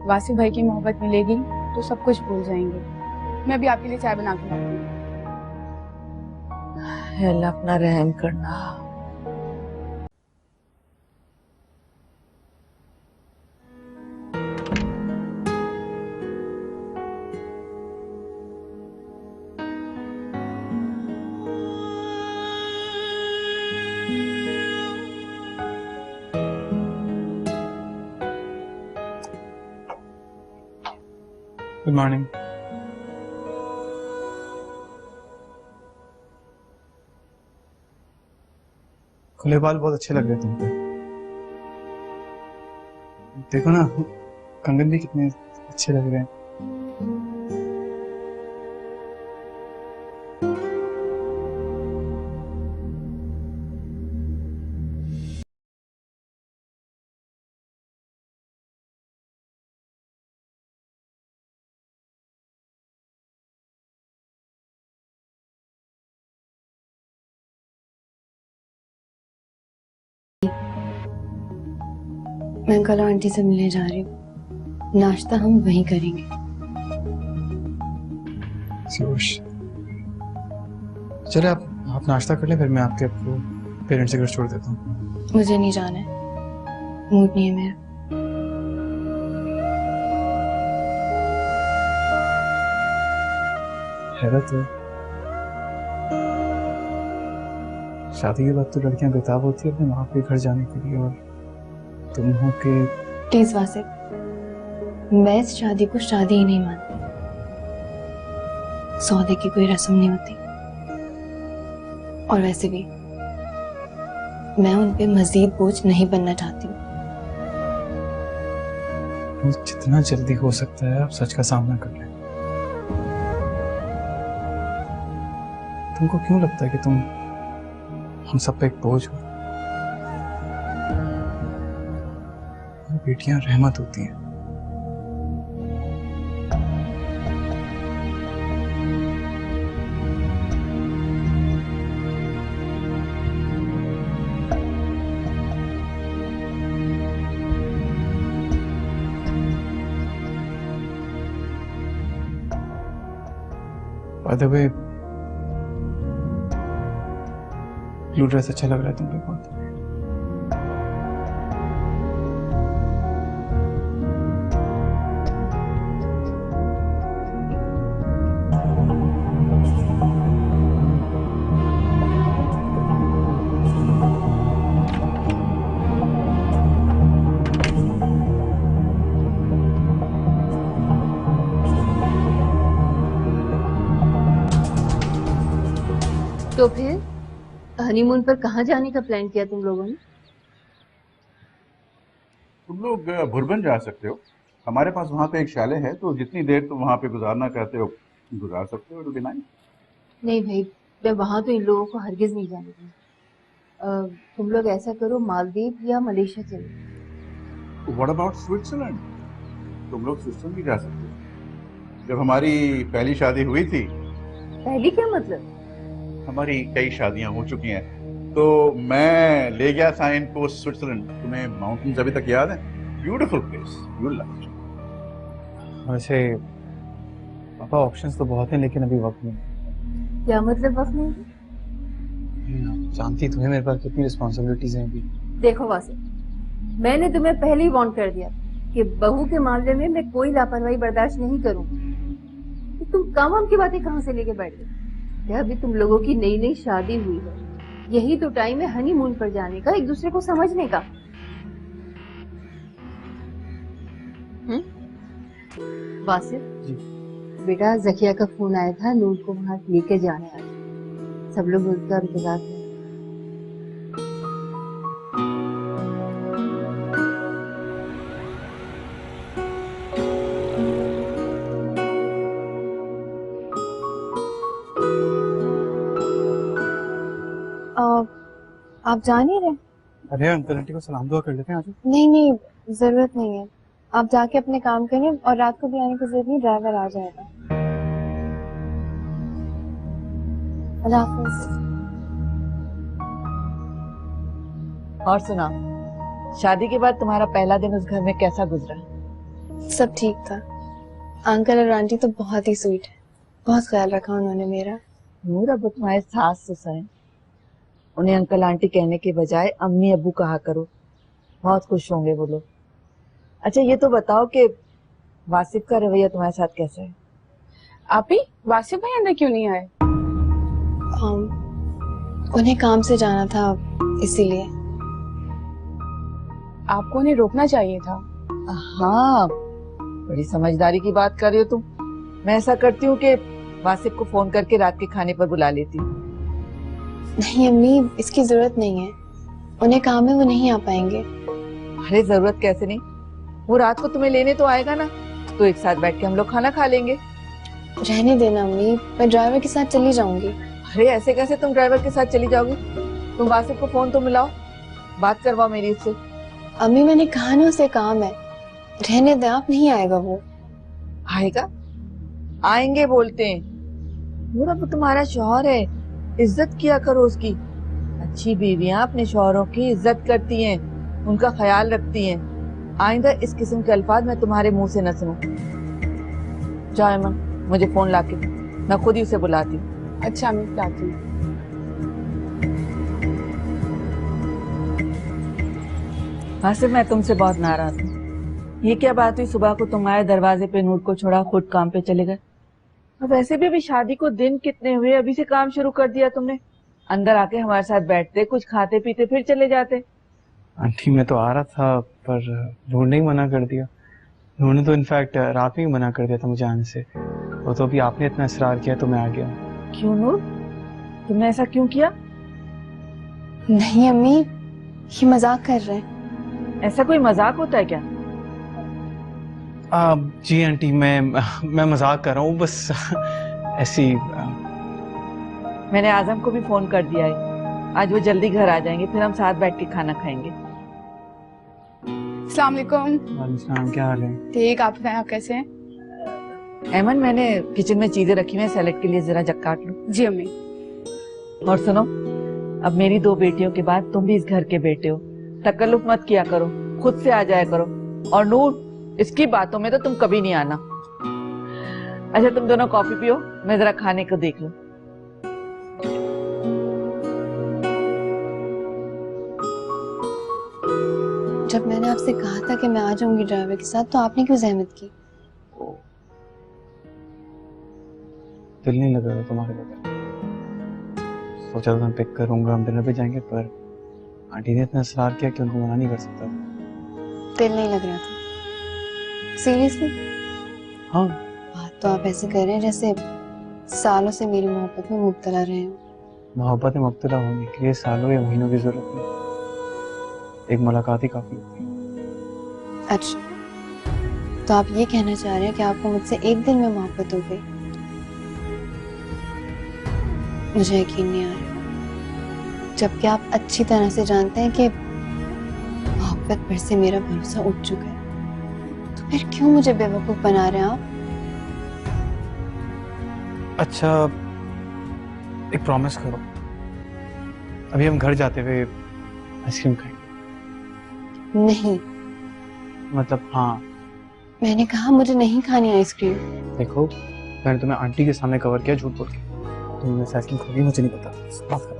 वासिफ भाई की मोहब्बत मिलेगी तो सब कुछ भूल जाएंगे। मैं अभी आपके लिए चाय बना के लाती हूँ। अल्लाह अपना रहम करना। Good morning. खुले बाल बहुत अच्छे लग रहे तुम पे। देखो ना, कंगन भी कितने अच्छे लग रहे हैं। मैं कल आंटी से मिलने जा रही हूँ। नाश्ता हम वहीं करेंगे। चले आप नाश्ता कर लें, फिर मैं आपके पेरेंट्स के घर छोड़ देता हूँ। मुझे नहीं जाना है, मूड नहीं है मेरा। हैरत है, शादी के बाद तो लड़कियां बेताब होती है अपने माँ के घर जाने के लिए, और तुम हो के। प्लीज वासिफ, मैं इस शादी को शादी ही नहीं मानती। सौदे की कोई रस्म नहीं होती। और वैसे भी मैं उन पे मजीद बोझ नहीं बनना चाहती हूँ। जितना जल्दी हो सकता है आप सच का सामना कर लें। तुमको क्यों लगता है कि तुम हम सब पे एक बोझ हो? बेटियां रहमत होती हैं। By the way, blue dress अच्छा लग रहा है तुम पे बहुत। तो फिर हनीमून पर कहाँ जाने का प्लान किया तुम लोगों ने? तुम लोग भुरबन जा सकते हो। हमारे पास वहाँ पे एक शाले है, तो जितनी देर तुम वहाँ पे गुजारना चाहते हो गुजार सकते हो। बिना नहीं भाई, मैं वहां तो इन लोगों को हरगिज नहीं जाने दूंगी। तुम लोग ऐसा करो, मालदीव या मलेशिया चलो। What about Switzerland? तुम लोग स्विट्जरलैंड भी जा सकते हो। जब हमारी पहली शादी हुई थी। पहली क्या मतलब? हमारी कई शादियां हो चुकी हैं, तो मैं ले गया था इनको स्विट्जरलैंड। तुम्हें माउंटेन्स अभी तक याद है? Beautiful place, you will love it. वैसे पापा, ऑप्शंस तो बहुत हैं लेकिन अभी वक्त नहीं। क्या मतलब वक्त नहीं? जानती तुम्हें मेरे पास कितनी रिस्पॉन्सिबिलिटीज हैं अभी। देखो वासिफ, मैंने तुम्हें पहले ही वार्न कर दिया कि बहू के मामले में मैं कोई लापरवाही बर्दाश्त नहीं करूंगी। तो तुम काम की बातें कहाँ से लेके बैठ गए? अभी तुम लोगों की नई नई शादी हुई है, यही तो टाइम है हनीमून पर जाने का, एक दूसरे को समझने का। वासिफ जी। बेटा, जकिया का फोन आया था, नूर को वहां लेके जाने आए। सब लोग उसका इंतजार कर। आप जा नहीं रहे? अरे अंकल आंटी को सलाम दुआ कर लेते हैं आज। नहीं नहीं, जरूरत नहीं है। आप जाके अपने काम करें और रात को भी आने की जरूरत नहीं, ड्राइवर आ जाएगा। अल्लाह हाफिज। और सुना, शादी के बाद तुम्हारा पहला दिन उस घर में कैसा गुजरा? सब ठीक था। अंकल और आंटी तो बहुत ही स्वीट है, बहुत ख्याल रखा उन्होंने मेरा। नूर, अब तुम्हारे सास ससुर हैं, उन्हें अंकल आंटी कहने के बजाय अम्मी अब्बू कहा करो, बहुत खुश होंगे वो लोग। अच्छा ये तो बताओ कि वासिफ का रवैया तुम्हारे साथ कैसा है? आप ही वासिफ भाई अंदर क्यों नहीं आए? उन्हें काम से जाना था, इसीलिए। आपको उन्हें रोकना चाहिए था। हाँ, बड़ी समझदारी की बात कर रही हो तुम। मैं ऐसा करती हूँ कि वासिफ को फोन करके रात के खाने पर बुला लेती हूँ। नहीं अम्मी, इसकी जरूरत नहीं है। उन्हें काम है, वो नहीं आ पाएंगे। अरे जरूरत कैसे नहीं, वो रात को तुम्हें लेने तो आएगा ना, तो एक साथ बैठ के हम लोग खाना खा लेंगे। रहने देना अम्मी, मैं ड्राइवर के साथ चली जाऊंगी। अरे ऐसे कैसे तुम ड्राइवर के साथ चली जाओगी? तुम वासिफ को फोन तो मिलाओ, बात करवाओ मेरी उससे। अम्मी मैंने कहा ना उसे काम है, रहने दे आप, नहीं आएगा वो। आएगा? आएंगे बोलते हैं। वो अब तुम्हारा शौहर है, इज्जत किया करो उसकी। अच्छी बीवियां अपने शौहरों की इज्जत करती हैं, उनका ख्याल रखती हैं। आइंदा इस किस्म के अल्फाज मैं तुम्हारे मुंह से न सुनूं। जाओ अमन, मुझे फोन लाके दो, मैं खुद ही उसे बुलाती हूँ। अच्छा मैं बुलाती हूँ। वासिफ, मैं तुमसे बहुत नाराज हूँ। ये क्या बात हुई, सुबह को तुम आए, दरवाजे पे नूर को छोड़ा, खुद काम पे चले गए। अब वैसे भी अभी शादी को दिन कितने हुए, अभी से काम शुरू कर दिया तुमने। अंदर आके हमारे साथ बैठते, कुछ खाते पीते, फिर चले जाते। आंटी मैं तो आ रहा था, पर नूर ने ही मना कर दिया। नूर ने तो इनफैक्ट रात में ही मना कर दिया था मुझे आने से। वो तो अभी आपने इतना इसरार किया तो मैं आ गया। क्यों नूर, तुमने ऐसा क्यों किया? नहीं अम्मी, ये मजाक कर रहे हैं। ऐसा कोई मजाक होता है क्या? जी आंटी, मैं मजाक कर रहा हूँ, बस ऐसी। मैंने आजम को भी फोन कर दिया है, आज वो जल्दी घर आ जाएंगे, फिर हम साथ बैठ के खाना खाएंगे। अस्सलाम वालेकुम। वालेकुम, क्या हाल है? ठीक, आप बताएं, आप कैसे हैं? एमन, मैंने किचन में चीजें रखी हुई हैं, सैलेड के लिए जरा जग काट लो। जी अम्मी। और सुनो, अब मेरी 2 बेटियों के बाद तुम भी इस घर के बेटे हो, तकल्लुफ मत किया करो, खुद से आ जाया करो। और नूर, इसकी बातों में तो तुम कभी नहीं आना। अच्छा तुम दोनों कॉफी पियो, मैं जरा खाने को देख लूं। जब मैंने आपसे कहा था कि मैं आ जाऊंगी ड्राइवर के साथ, तो आपने क्यों जहमत की? दिल नहीं लग रहा तुम्हारे बगैर। सोचा था मैं पिक करूंगा, हम डिनर पे जाएंगे, पर आंटी ने इतना इसरार किया कि उनको मना नहीं कर सकता। दिल नहीं लग रहा था? सीरियसली? हाँ। बात तो आप ऐसे कर रहे हैं जैसे सालों से मेरी मोहब्बत में मुब्तला रहे हो। मोहब्बत में मुब्तला होने के लिए सालों या महीनों की जरूरत नहीं, एक मुलाकात ही काफी होती है। अच्छा, तो आप ये कहना चाह रहे हैं कि आपको मुझसे एक दिन में मोहब्बत हो गई? मुझे यकीन नहीं आ रहा, जबकि आप अच्छी तरह से जानते हैं कि मोहब्बत पर से मेरा भरोसा उठ चुका है। तो फिर क्यों मुझे बेवकूफ बना रहे हैं आप? अच्छा, एक प्रॉमिस करो, अभी हम घर जाते हुए आइसक्रीम खाएंगे। नहीं। मतलब हाँ। मैंने कहा मुझे नहीं खानी आइसक्रीम। देखो, मैंने तुम्हें आंटी के सामने कवर किया झूठ बोल के। तुमने आइसक्रीम खाई, मुझे नहीं पता, माफ करो।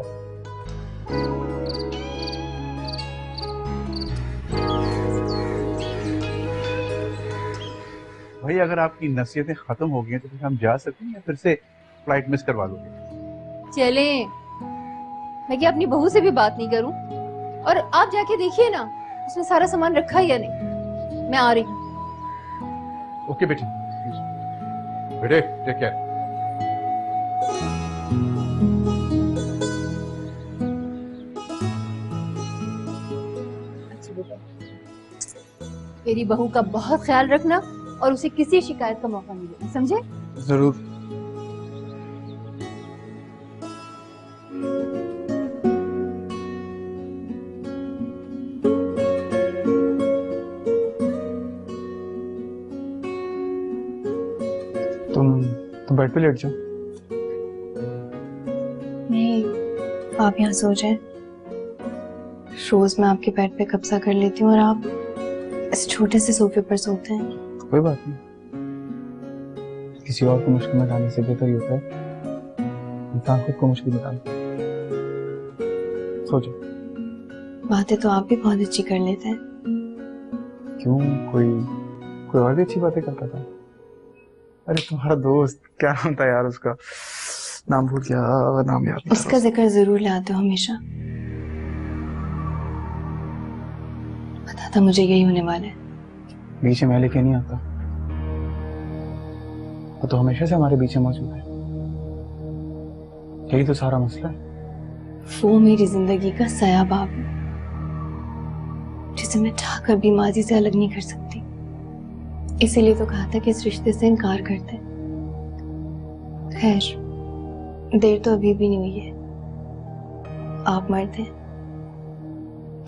भाई अगर आपकी नसीहतें खत्म हो गई हैं तो फिर हम जा सकते हैं या फिर से फ्लाइट मिस करवा लोगे? चलें। मैं क्या अपनी बहू से भी बात नहीं करूं? और आप जाके देखिए ना, उसने सारा सामान रखा है या नहीं। मैं आ रही हूँ। ओके बेटे, बेटे टेक केयर। मेरी बहू का बहुत ख्याल रखना और उसे किसी शिकायत का मौका नहीं देना, समझे? जरूर। तुम बेड पे लेट जाओ। नहीं, आप यहाँ सो जाए। रोज मैं आपके बेड पे कब्जा कर लेती हूँ और आप इस छोटे से सोफे पर सोते हैं। कोई बात नहीं, किसी और को मुश्किल में डालने से बेहतर ही होता है इंसान खुद को मुश्किल में डाले। सो जाओ। बातें तो आप भी बहुत अच्छी कर लेते हैं। क्यों, कोई और भी अच्छी बातें करता था? अरे तुम्हारा दोस्त, क्या नाम था यार उसका, नाम भूल गया, नाम याद नहीं। उसका जिक्र जरूर लाते हो हमेशा। पता था मुझे यही होने वाला है। बीच में मैं लेके नहीं आता, वो तो हमेशा से हमारे बीच में मौजूद है। यही तो सारा मसला है। वो मेरी जिंदगी का साया बाब है जिसे मैं चाहकर भी माजी से अलग नहीं कर सकती। इसीलिए तो कहा था कि इस रिश्ते से इनकार करते हैं। खैर, देर तो अभी भी नहीं हुई है। आप मर्द हैं,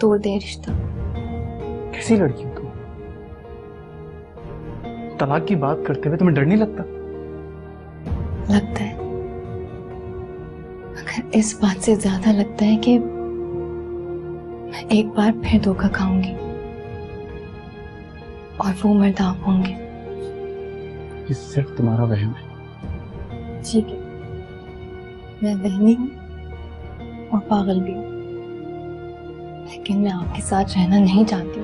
तोड़ दें रिश्ता। कैसी लड़की हो तुम? तलाक की बात करते हुए तुम्हें डर नहीं लगता? लगता है, मगर इस बात से ज्यादा लगता है कि मैं एक बार फिर धोखा खाऊंगी और वो मर्द आप होंगे। ये सिर्फ तुम्हारा वहम है। ठीक है, मैं वहमी हूँ और पागल भी हूँ, लेकिन मैं आपके साथ रहना नहीं चाहती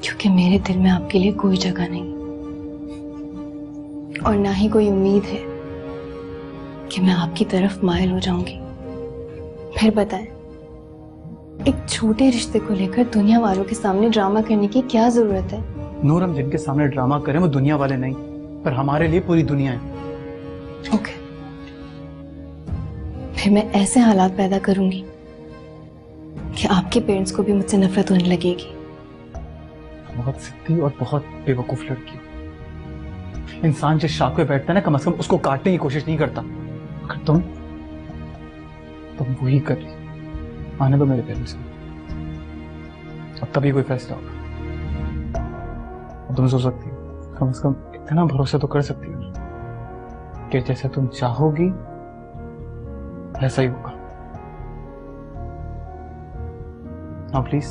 क्योंकि मेरे दिल में आपके लिए कोई जगह नहीं और ना ही कोई उम्मीद है कि मैं आपकी तरफ मायल हो जाऊंगी। फिर बताएं, एक छोटे रिश्ते को लेकर दुनिया वालों के सामने ड्रामा करने की क्या जरूरत है? नूर, हम जिनके सामने ड्रामा करें वो दुनिया वाले नहीं, पर हमारे लिए पूरी दुनिया है। ओके, फिर मैं ऐसे हालात पैदा करूंगी कि आपके पेरेंट्स को भी मुझसे नफरत होने लगेगी। बहुत सिद्धि और बहुत बेवकूफ लड़की। इंसान जिस शाख पे बैठता है ना, कम से कम उसको काटने की कोशिश नहीं करता। अगर तुम वही कर रही। आने दो मेरे पेरेंट्स को, अब तभी कोई फैसला होगा। तुम सोच सकती हो, कम से कम इतना भरोसा तो कर सकती हो कि जैसे तुम चाहोगी ऐसा ही होगा। हाँ प्लीज।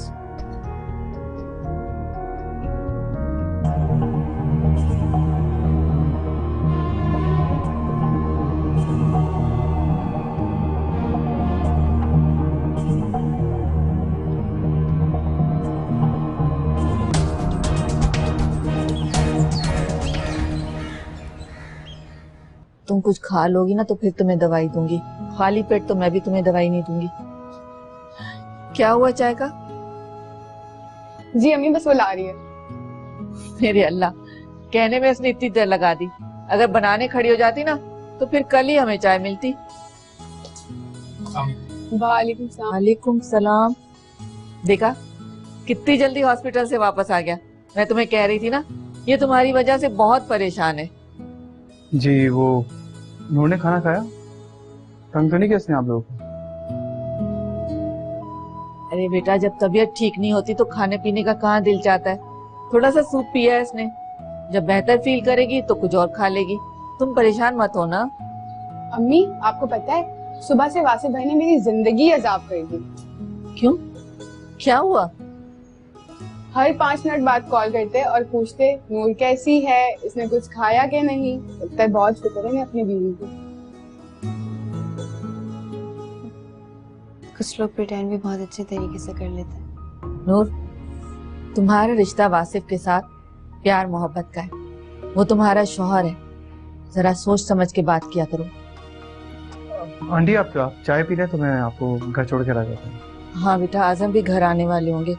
तुम कुछ खा लोगी ना तो फिर तुम्हें दवाई दूंगी, खाली पेट तो मैं भी तुम्हें दवाई नहीं दूंगी। क्या हुआ चाय का? जी अम्मी, बस वो ला रही है। मेरे अल्लाह, कहने में उसने इतनी देर लगा दी। अगर बनाने खड़ी हो जाती ना तो फिर कल ही हमें चाय मिलती। वालेकुम सलाम। वालेकुम सलाम। देखा कितनी जल्दी हॉस्पिटल से वापस आ गया। मैं तुम्हें कह रही थी ना, ये तुम्हारी वजह से बहुत परेशान है। जी, वो नूर ने खाना खाया? तंग तो नहीं किया इसने आप लोगों को? अरे बेटा, जब तबीयत ठीक नहीं होती तो खाने पीने का कहाँ दिल चाहता है। थोड़ा सा सूप पिया है इसने, जब बेहतर फील करेगी तो कुछ और खा लेगी। तुम परेशान मत हो ना। अम्मी, आपको पता है सुबह से वासिफ भाई ने मेरी जिंदगी अजाब कर दी। क्यों, क्या हुआ? हर 5 मिनट बाद कॉल करते और पूछते नूर कैसी है, इसने कुछ खाया कि नहीं। लगता है बहुत फिक्र है अपनी बीवी की। कुछ लोग प्रिटेंड भी बहुत अच्छे तरीके से कर लेते हैं। नूर, तुम्हारा रिश्ता वासिफ के साथ प्यार मोहब्बत का है। वो तुम्हारा शौहर है, जरा सोच समझ के बात किया करो। आंटी, आप चाय पी लें तो मैं आपको घर छोड़ के आ जाता हूँ। हाँ बेटा, आजम भी घर आने वाले होंगे।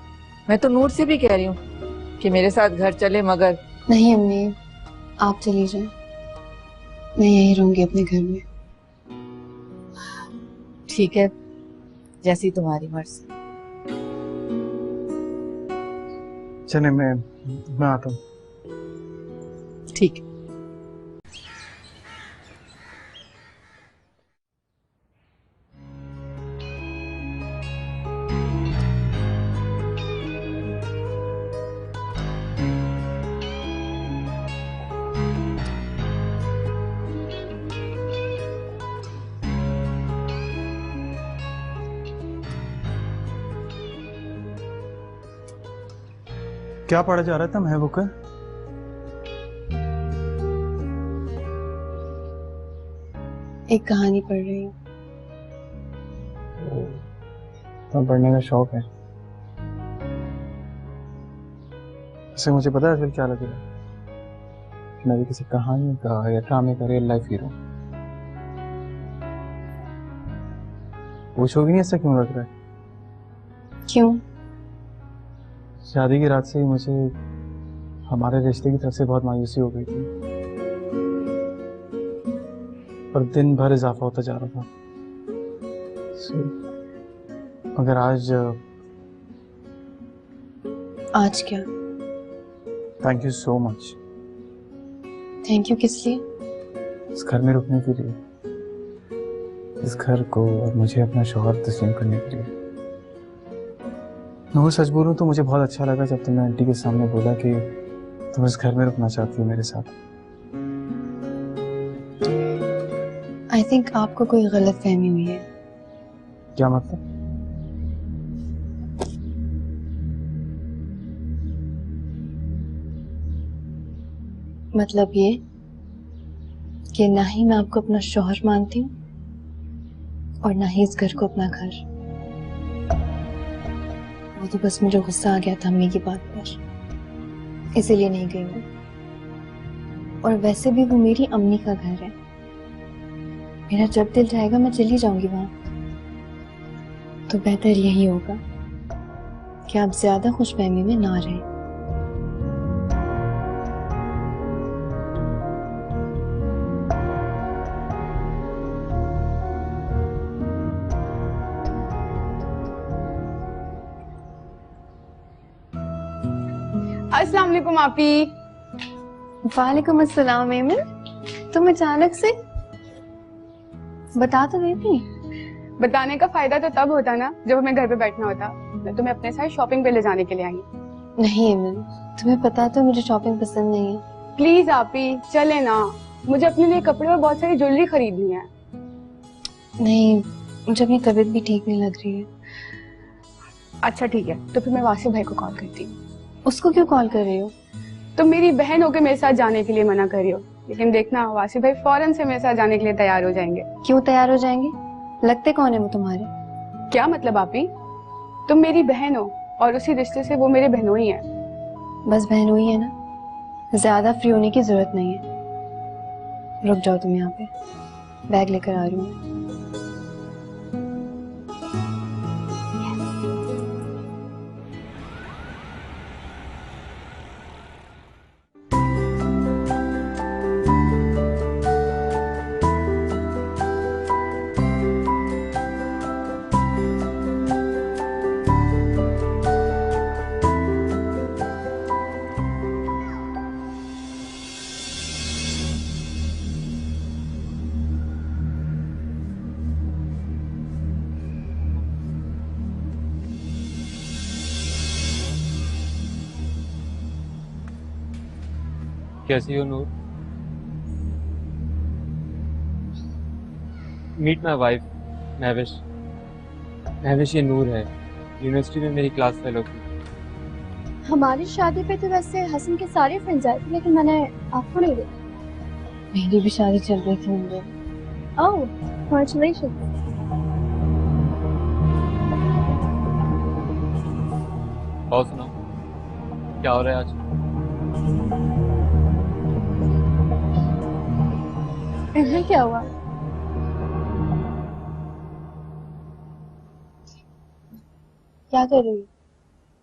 मैं तो नूर से भी कह रही हूँ कि मेरे साथ घर चले, मगर नहीं अम्मी, आप चली जाएं, मैं यहीं रहूंगी अपने घर में। ठीक है, जैसी तुम्हारी मर्जी। चले, मैं आता हूँ। ठीक है। क्या पढ़ा जा रहा था महबूका? एक कहानी पढ़ रही हूँ। तो पढ़ने का शौक है। वैसे मुझे पता है फिर क्या लगेगा, मैं भी किसी कहानी का या ड्रामे का रियल लाइफ हीरो। पूछोगी नहीं ऐसा क्यों लग रहा है? क्यों? शादी की रात से ही मुझे हमारे रिश्ते की तरफ से बहुत मायूसी हो गई थी, पर दिन भर इजाफा होता जा रहा था। मगर आज क्या? Thank you so much. Thank you किस लिए? इस घर में रुकने के लिए, इस घर को और मुझे अपना शौहर तस्लीम करने के लिए। नूर सच बोलूं तो मुझे बहुत अच्छा लगा जब तुमने आंटी के सामने बोला कि तुम इस घर में रुकना चाहती हो मेरे साथ। आई थिंक आपको कोई गलत फहमी हुई है। क्या मतलब? मतलब ये कि ना ही मैं आपको अपना शौहर मानती हूँ और ना ही इस घर को अपना घर। वो तो बस मुझे गुस्सा आ गया था अम्मी की बात पर, इसीलिए नहीं गई मैं। और वैसे भी वो मेरी अम्मी का घर है। मेरा जब दिल चाहेगा मैं चली जाऊंगी वहां। तो बेहतर यही होगा कि आप ज्यादा खुशफहमी में ना रहें। अस्सलाम वालेकुम आपी। वालेकुम अस्सलाम एमिन, तुम अचानक से? बता तो देती। बताने का फायदा तो तब होता ना जब हमें घर पे बैठना होता। मैं तुम्हें अपने साथ शॉपिंग पे ले जाने के लिए आई हूँ। नहीं एमिन, तुम्हें पता तो मुझे शॉपिंग पसंद नहीं है। प्लीज आपी चले ना, मुझे अपने लिए कपड़े और बहुत सारी ज्वेलरी खरीदनी है। नहीं, मुझे अपनी तबीयत भी ठीक नहीं लग रही है। अच्छा ठीक है, तो फिर मैं वासिफ भाई को कॉल करती हूँ। उसको क्यों कॉल कर रही हो? तुम मेरी बहन होकर मेरे साथ जाने के लिए मना कर रही हो, लेकिन देखना वासिफ भाई फौरन से मेरे साथ जाने के लिए तैयार हो जाएंगे। क्यों तैयार हो जाएंगे? लगते कौन है वो तुम्हारे? क्या मतलब आपी? तुम मेरी बहन हो और उसी रिश्ते से वो मेरे बहनोई है। बस बहनोई है ना, ज्यादा फ्री होने की जरूरत नहीं है। रुक जाओ तुम यहाँ पे, बैग लेकर आ रही हूँ। कैसी हो Noor? Meet my wife Mahvish. Mahvish ये नूर है, यूनिवर्सिटी में मेरी क्लास फेलो थी। हमारी शादी पे तो वैसे हसन के सारे फ्रेंड्स आए थे, लेकिन मैंने आपको नहीं देखा। मेरी भी शादी चल रही थी मुंबई। ओह, कांग्रेचुलेशन। और सुनाओ, क्या हो रहा है आज? इन्हें क्या हुआ? क्या कर रही हो?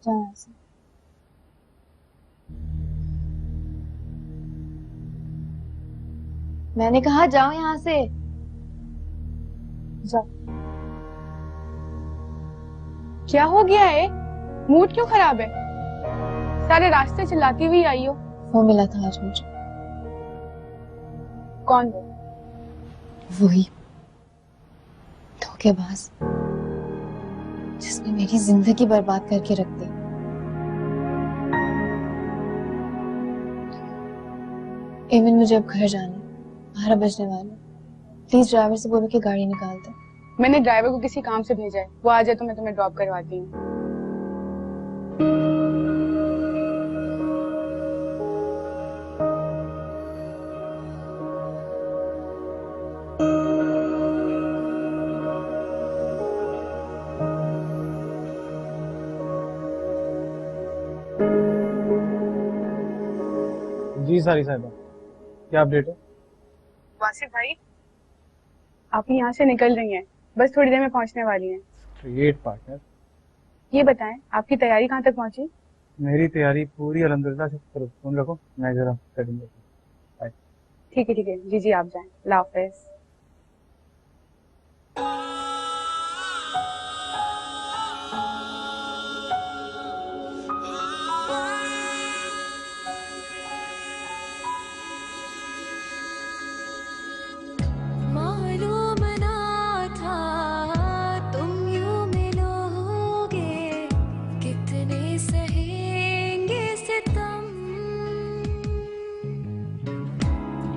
जाओ यहाँ से। मैंने कहा जाओ यहाँ से। जाओ। क्या हो गया है? मूड क्यों खराब है? सारे रास्ते चिल्लाती हुई आई हो। वो मिला था आज मुझे। कौन वो? वही धोखेबाज जिसने मेरी जिंदगी बर्बाद करके रख दी। एमिन, मुझे अब घर जाना है, 12 बजने वाले। प्लीज ड्राइवर से बोलो कि गाड़ी निकाल दे। मैंने ड्राइवर को किसी काम से भेजा है, वो आ जाए तो मैं तुम्हें ड्रॉप करवाती हूँ। जी सारी साहिबा, क्या अपडेट है? वासिफ भाई, आप यहाँ से निकल रही हैं, बस थोड़ी देर में पहुँचने वाली हैं। Great partner. ये बताएं, आपकी तैयारी कहाँ तक पहुँची? मेरी तैयारी पूरी अल्हम्दुलिल्लाह। करो फोन रखो, मैं जरा सेटिंग करता हूं। ठीक है जी जी, आप जाएं। अल्लाह हाफिज़। मालूम ना था तुम यूं मिलोगे, कितने सहेंगे सितम,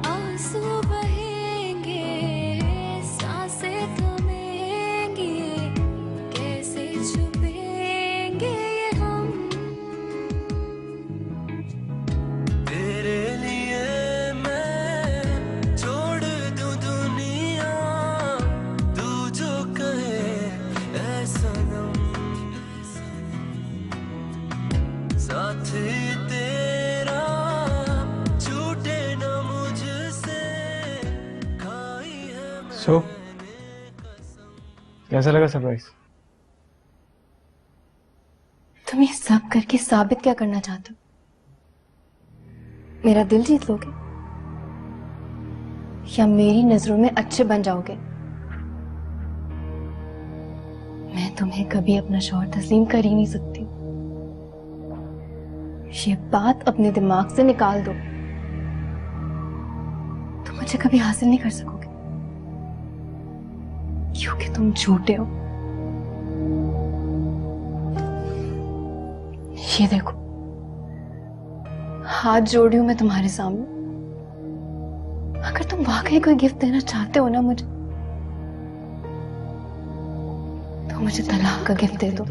आंसू बहेंगे, सांसें थमेंगी, कैसे छुपेंगे ये हम। तेरे लिए मैं छोड़ दूं दुनिया, तू जो कहे ऐ सनम, साथ तेरा छूटे न मुझसे, खाई है सो कैसा लगा सरप्राइज? तुम ये सब करके साबित क्या करना चाहते हो? मेरा दिल जीत लोगे या मेरी नजरों में अच्छे बन जाओगे? मैं तुम्हें कभी अपना शौहर तस्लीम कर ही नहीं सकती। ये बात अपने दिमाग से निकाल दो। तुम मुझे कभी हासिल नहीं कर सकोगे क्योंकि तुम झूठे हो। ये देखो, हाथ जोड़ी हूं मैं तुम्हारे सामने। अगर तुम वाकई कोई गिफ्ट देना चाहते हो ना मुझे, तो मुझे तलाक का गिफ्ट दे दो।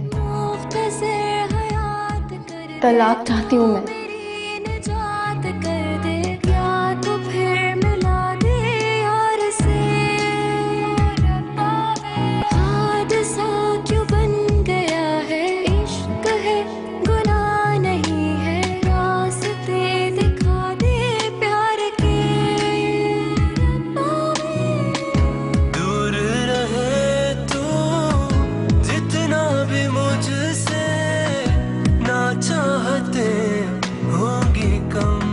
तलाक चाहती हूं मैं। निजात कर दे, क्या तू फिर मिला दे यार से। हादसा क्यों बन गया है, इश्क है गुनाह नहीं है, रास्ते दिखा दे प्यार के। दूर रहे तू जितना भी मुझसे, ना चाहते होंगी कम,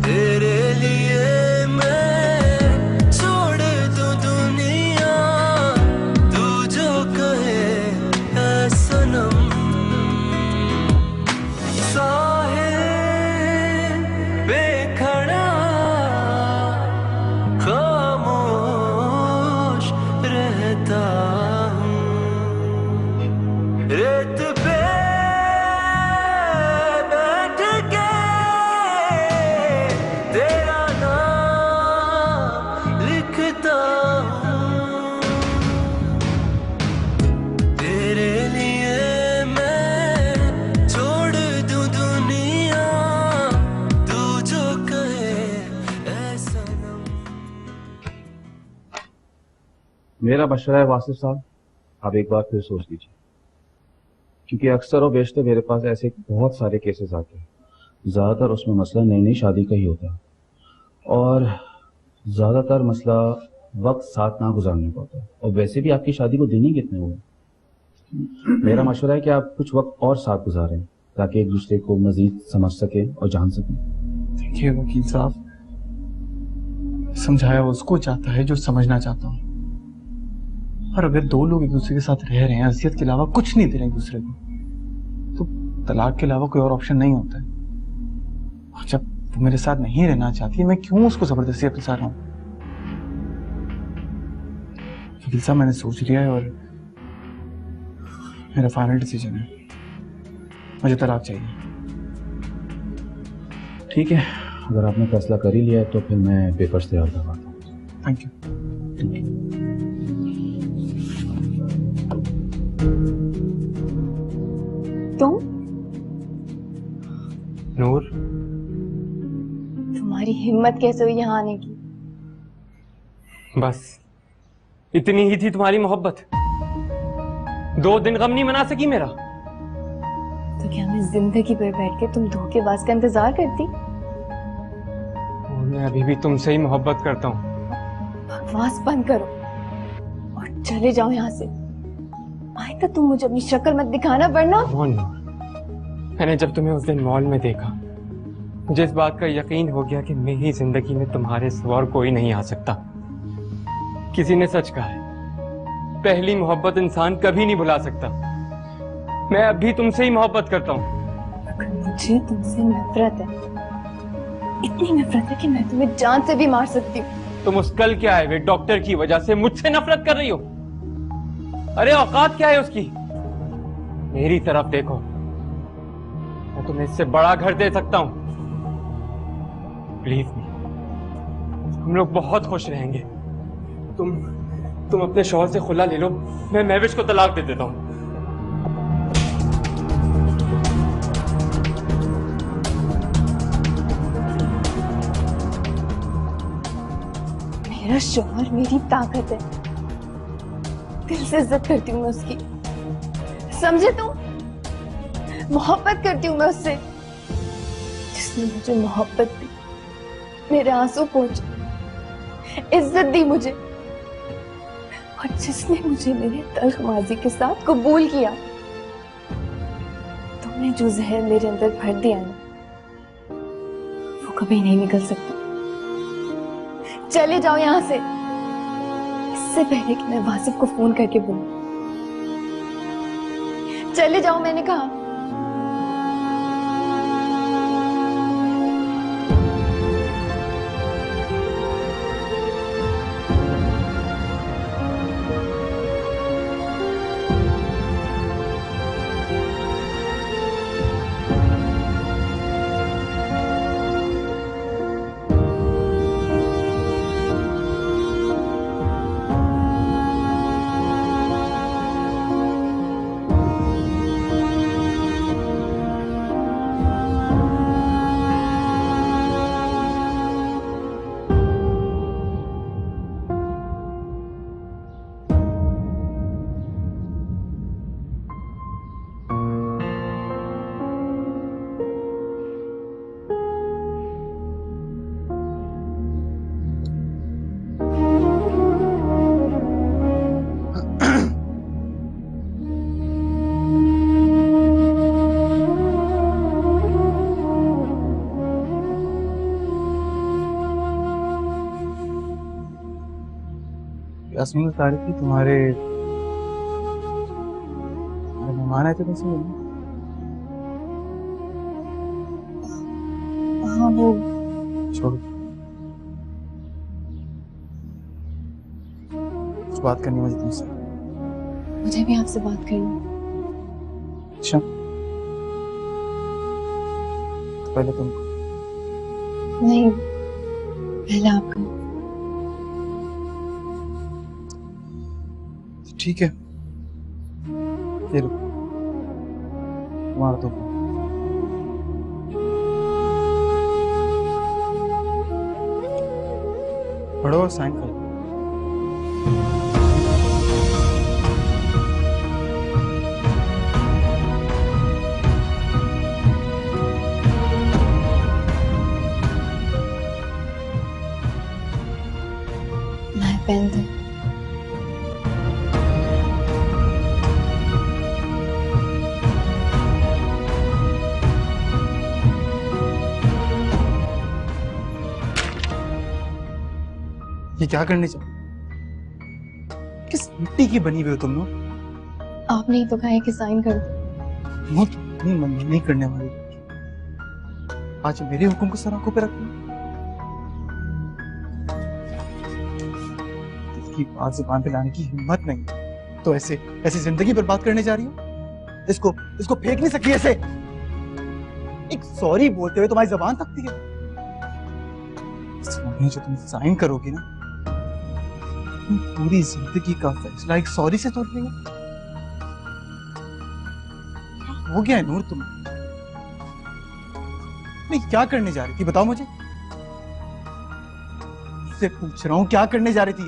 तेरे लिए मैं छोड़ दूं दुनिया, तू जो कहे ऐ सनम। साहिल पे खड़ा खामोश रहता हूँ, रेत पे बैठ के तेरा नाम लिखता हूँ, तेरे लिए मैं छोड़ दूं दुनिया, तू जो कहे ऐ सनम। मेरा मशवरा है वासिफ साहब, आप एक बार फिर सोच लीजिए, क्योंकि अक्सर और बेशतर मेरे पास ऐसे बहुत सारे केसेस आते हैं। ज़्यादातर उसमें मसला नई नई शादी का ही होता है, और ज़्यादातर मसला वक्त साथ ना गुजारने का होता है। और वैसे भी आपकी शादी को दिन ही कितने हुए। मेरा मशवरा है कि आप कुछ वक्त और साथ गुजारें, ताकि एक दूसरे को मजीद समझ सके और जान सकें। देखिए वकील साहब, समझाया उसको चाहता है जो समझना चाहता हूँ। और अगर दो लोग एक दूसरे के साथ रह रहे हैं, अजियत के अलावा कुछ नहीं दे रहे एक दूसरे को, तो तलाक के अलावा कोई और ऑप्शन नहीं होता है। और जब वो मेरे साथ नहीं रहना चाहती है, मैं क्यों उसको जबरदस्ती अपने साथ रहूं? वकील साहब, मैंने सोच लिया है और मेरा फाइनल डिसीजन है, मुझे तलाक चाहिए। ठीक है, अगर आपने फैसला कर ही लिया है तो फिर मैं पेपर्स तैयार करवाता हूँ। Thank you. तुम नूर, तुम्हारी हिम्मत कैसे हुई यहाँ आने की? बस इतनी ही थी तुम्हारी मोहब्बत? 2 दिन गम नहीं मना सकी मेरा? तो तो क्या मैं जिंदगी भर बैठ के तुम धोखेबाज का इंतजार करती? और मैं अभी भी तुमसे ही मोहब्बत करता हूँ। बकवास बंद करो और चले जाओ यहाँ से। आइंदा तुम मुझे अपनी शक्ल मत दिखाना, वरना मैंने जब तुम्हें उस दिन मॉल में देखा, मुझे इस बात का यकीन हो गया कि मेरी जिंदगी में तुम्हारे सिवा और कोई नहीं आ सकता। किसी ने सच कहा है, पहली मोहब्बत इंसान कभी नहीं भुला सकता। मैं अब भी तुमसे ही मोहब्बत करता हूँ। अगर मुझे तुमसे नफरत है, इतनी नफरत है कि मैं तुम्हें जान से भी मार सकती हूँ। तुम उस कल के आए हुए डॉक्टर की वजह से मुझसे नफरत कर रही हो? अरे औकात क्या है उसकी? मेरी तरफ देखो, मैं तुम्हें इससे बड़ा घर दे सकता हूँ। प्लीज मी, हम लोग बहुत खुश रहेंगे। तुम अपने शौहर से खुला ले लो, मैं महविश को तलाक दे देता हूँ। मेरा शौहर मेरी ताकत है, दिल से इज्जत करती हूँ मैं उसकी, समझे तुम? मोहब्बत करती हूँ मैं उससे, जिसने मुझे मोहब्बत दी, मेरे आंसू पोंछे, इज्जत दी मुझे, और जिसने मुझे मेरे तल्ख माजी के साथ कबूल किया। तुमने जो जहर मेरे अंदर भर दिया ना, वो कभी नहीं निकल सकता। चले जाओ यहाँ से, इससे पहले कि मैं वासिफ को फोन करके बोलूं। चले जाओ, मैंने कहा। यास्मीन बता रही थी तुम्हारे मेहमान आए थे तुमसे मिलने। हाँ, वो छोड़ो, कुछ बात करनी मुझे तुमसे। मुझे भी आपसे बात करनी। अच्छा, तो पहले तुम। नहीं, पहले आप करो। ठीक है, ये लो तुम्हारा तो। पढ़ो और साइन करो। मैं पेन दे। ये क्या करने चले? किस मिट्टी की बनी हुई हो तुम लोग? आपने ही तो कहा है कि साइन कर दो। वो तो नहीं करने वाली। आज मेरे हुक्म को सर आंखों पे रखना। इसकी बात जुबान पे लाने की हिम्मत नहीं, तो ऐसे जिंदगी बर्बाद करने जा रही हो? इसको फेंक नहीं सकती ऐसे। एक सॉरी बोलते हुए तुम्हारी जबान थकती है। जो तुम साइन करोगी ना, पूरी जिंदगी का फैसला एक सॉरी से तोड़ देगा। हो गया है नूर तुम? नहीं, क्या करने जा रही थी बताओ मुझे। मुझसे पूछ रहा हूं, क्या करने जा रही थी?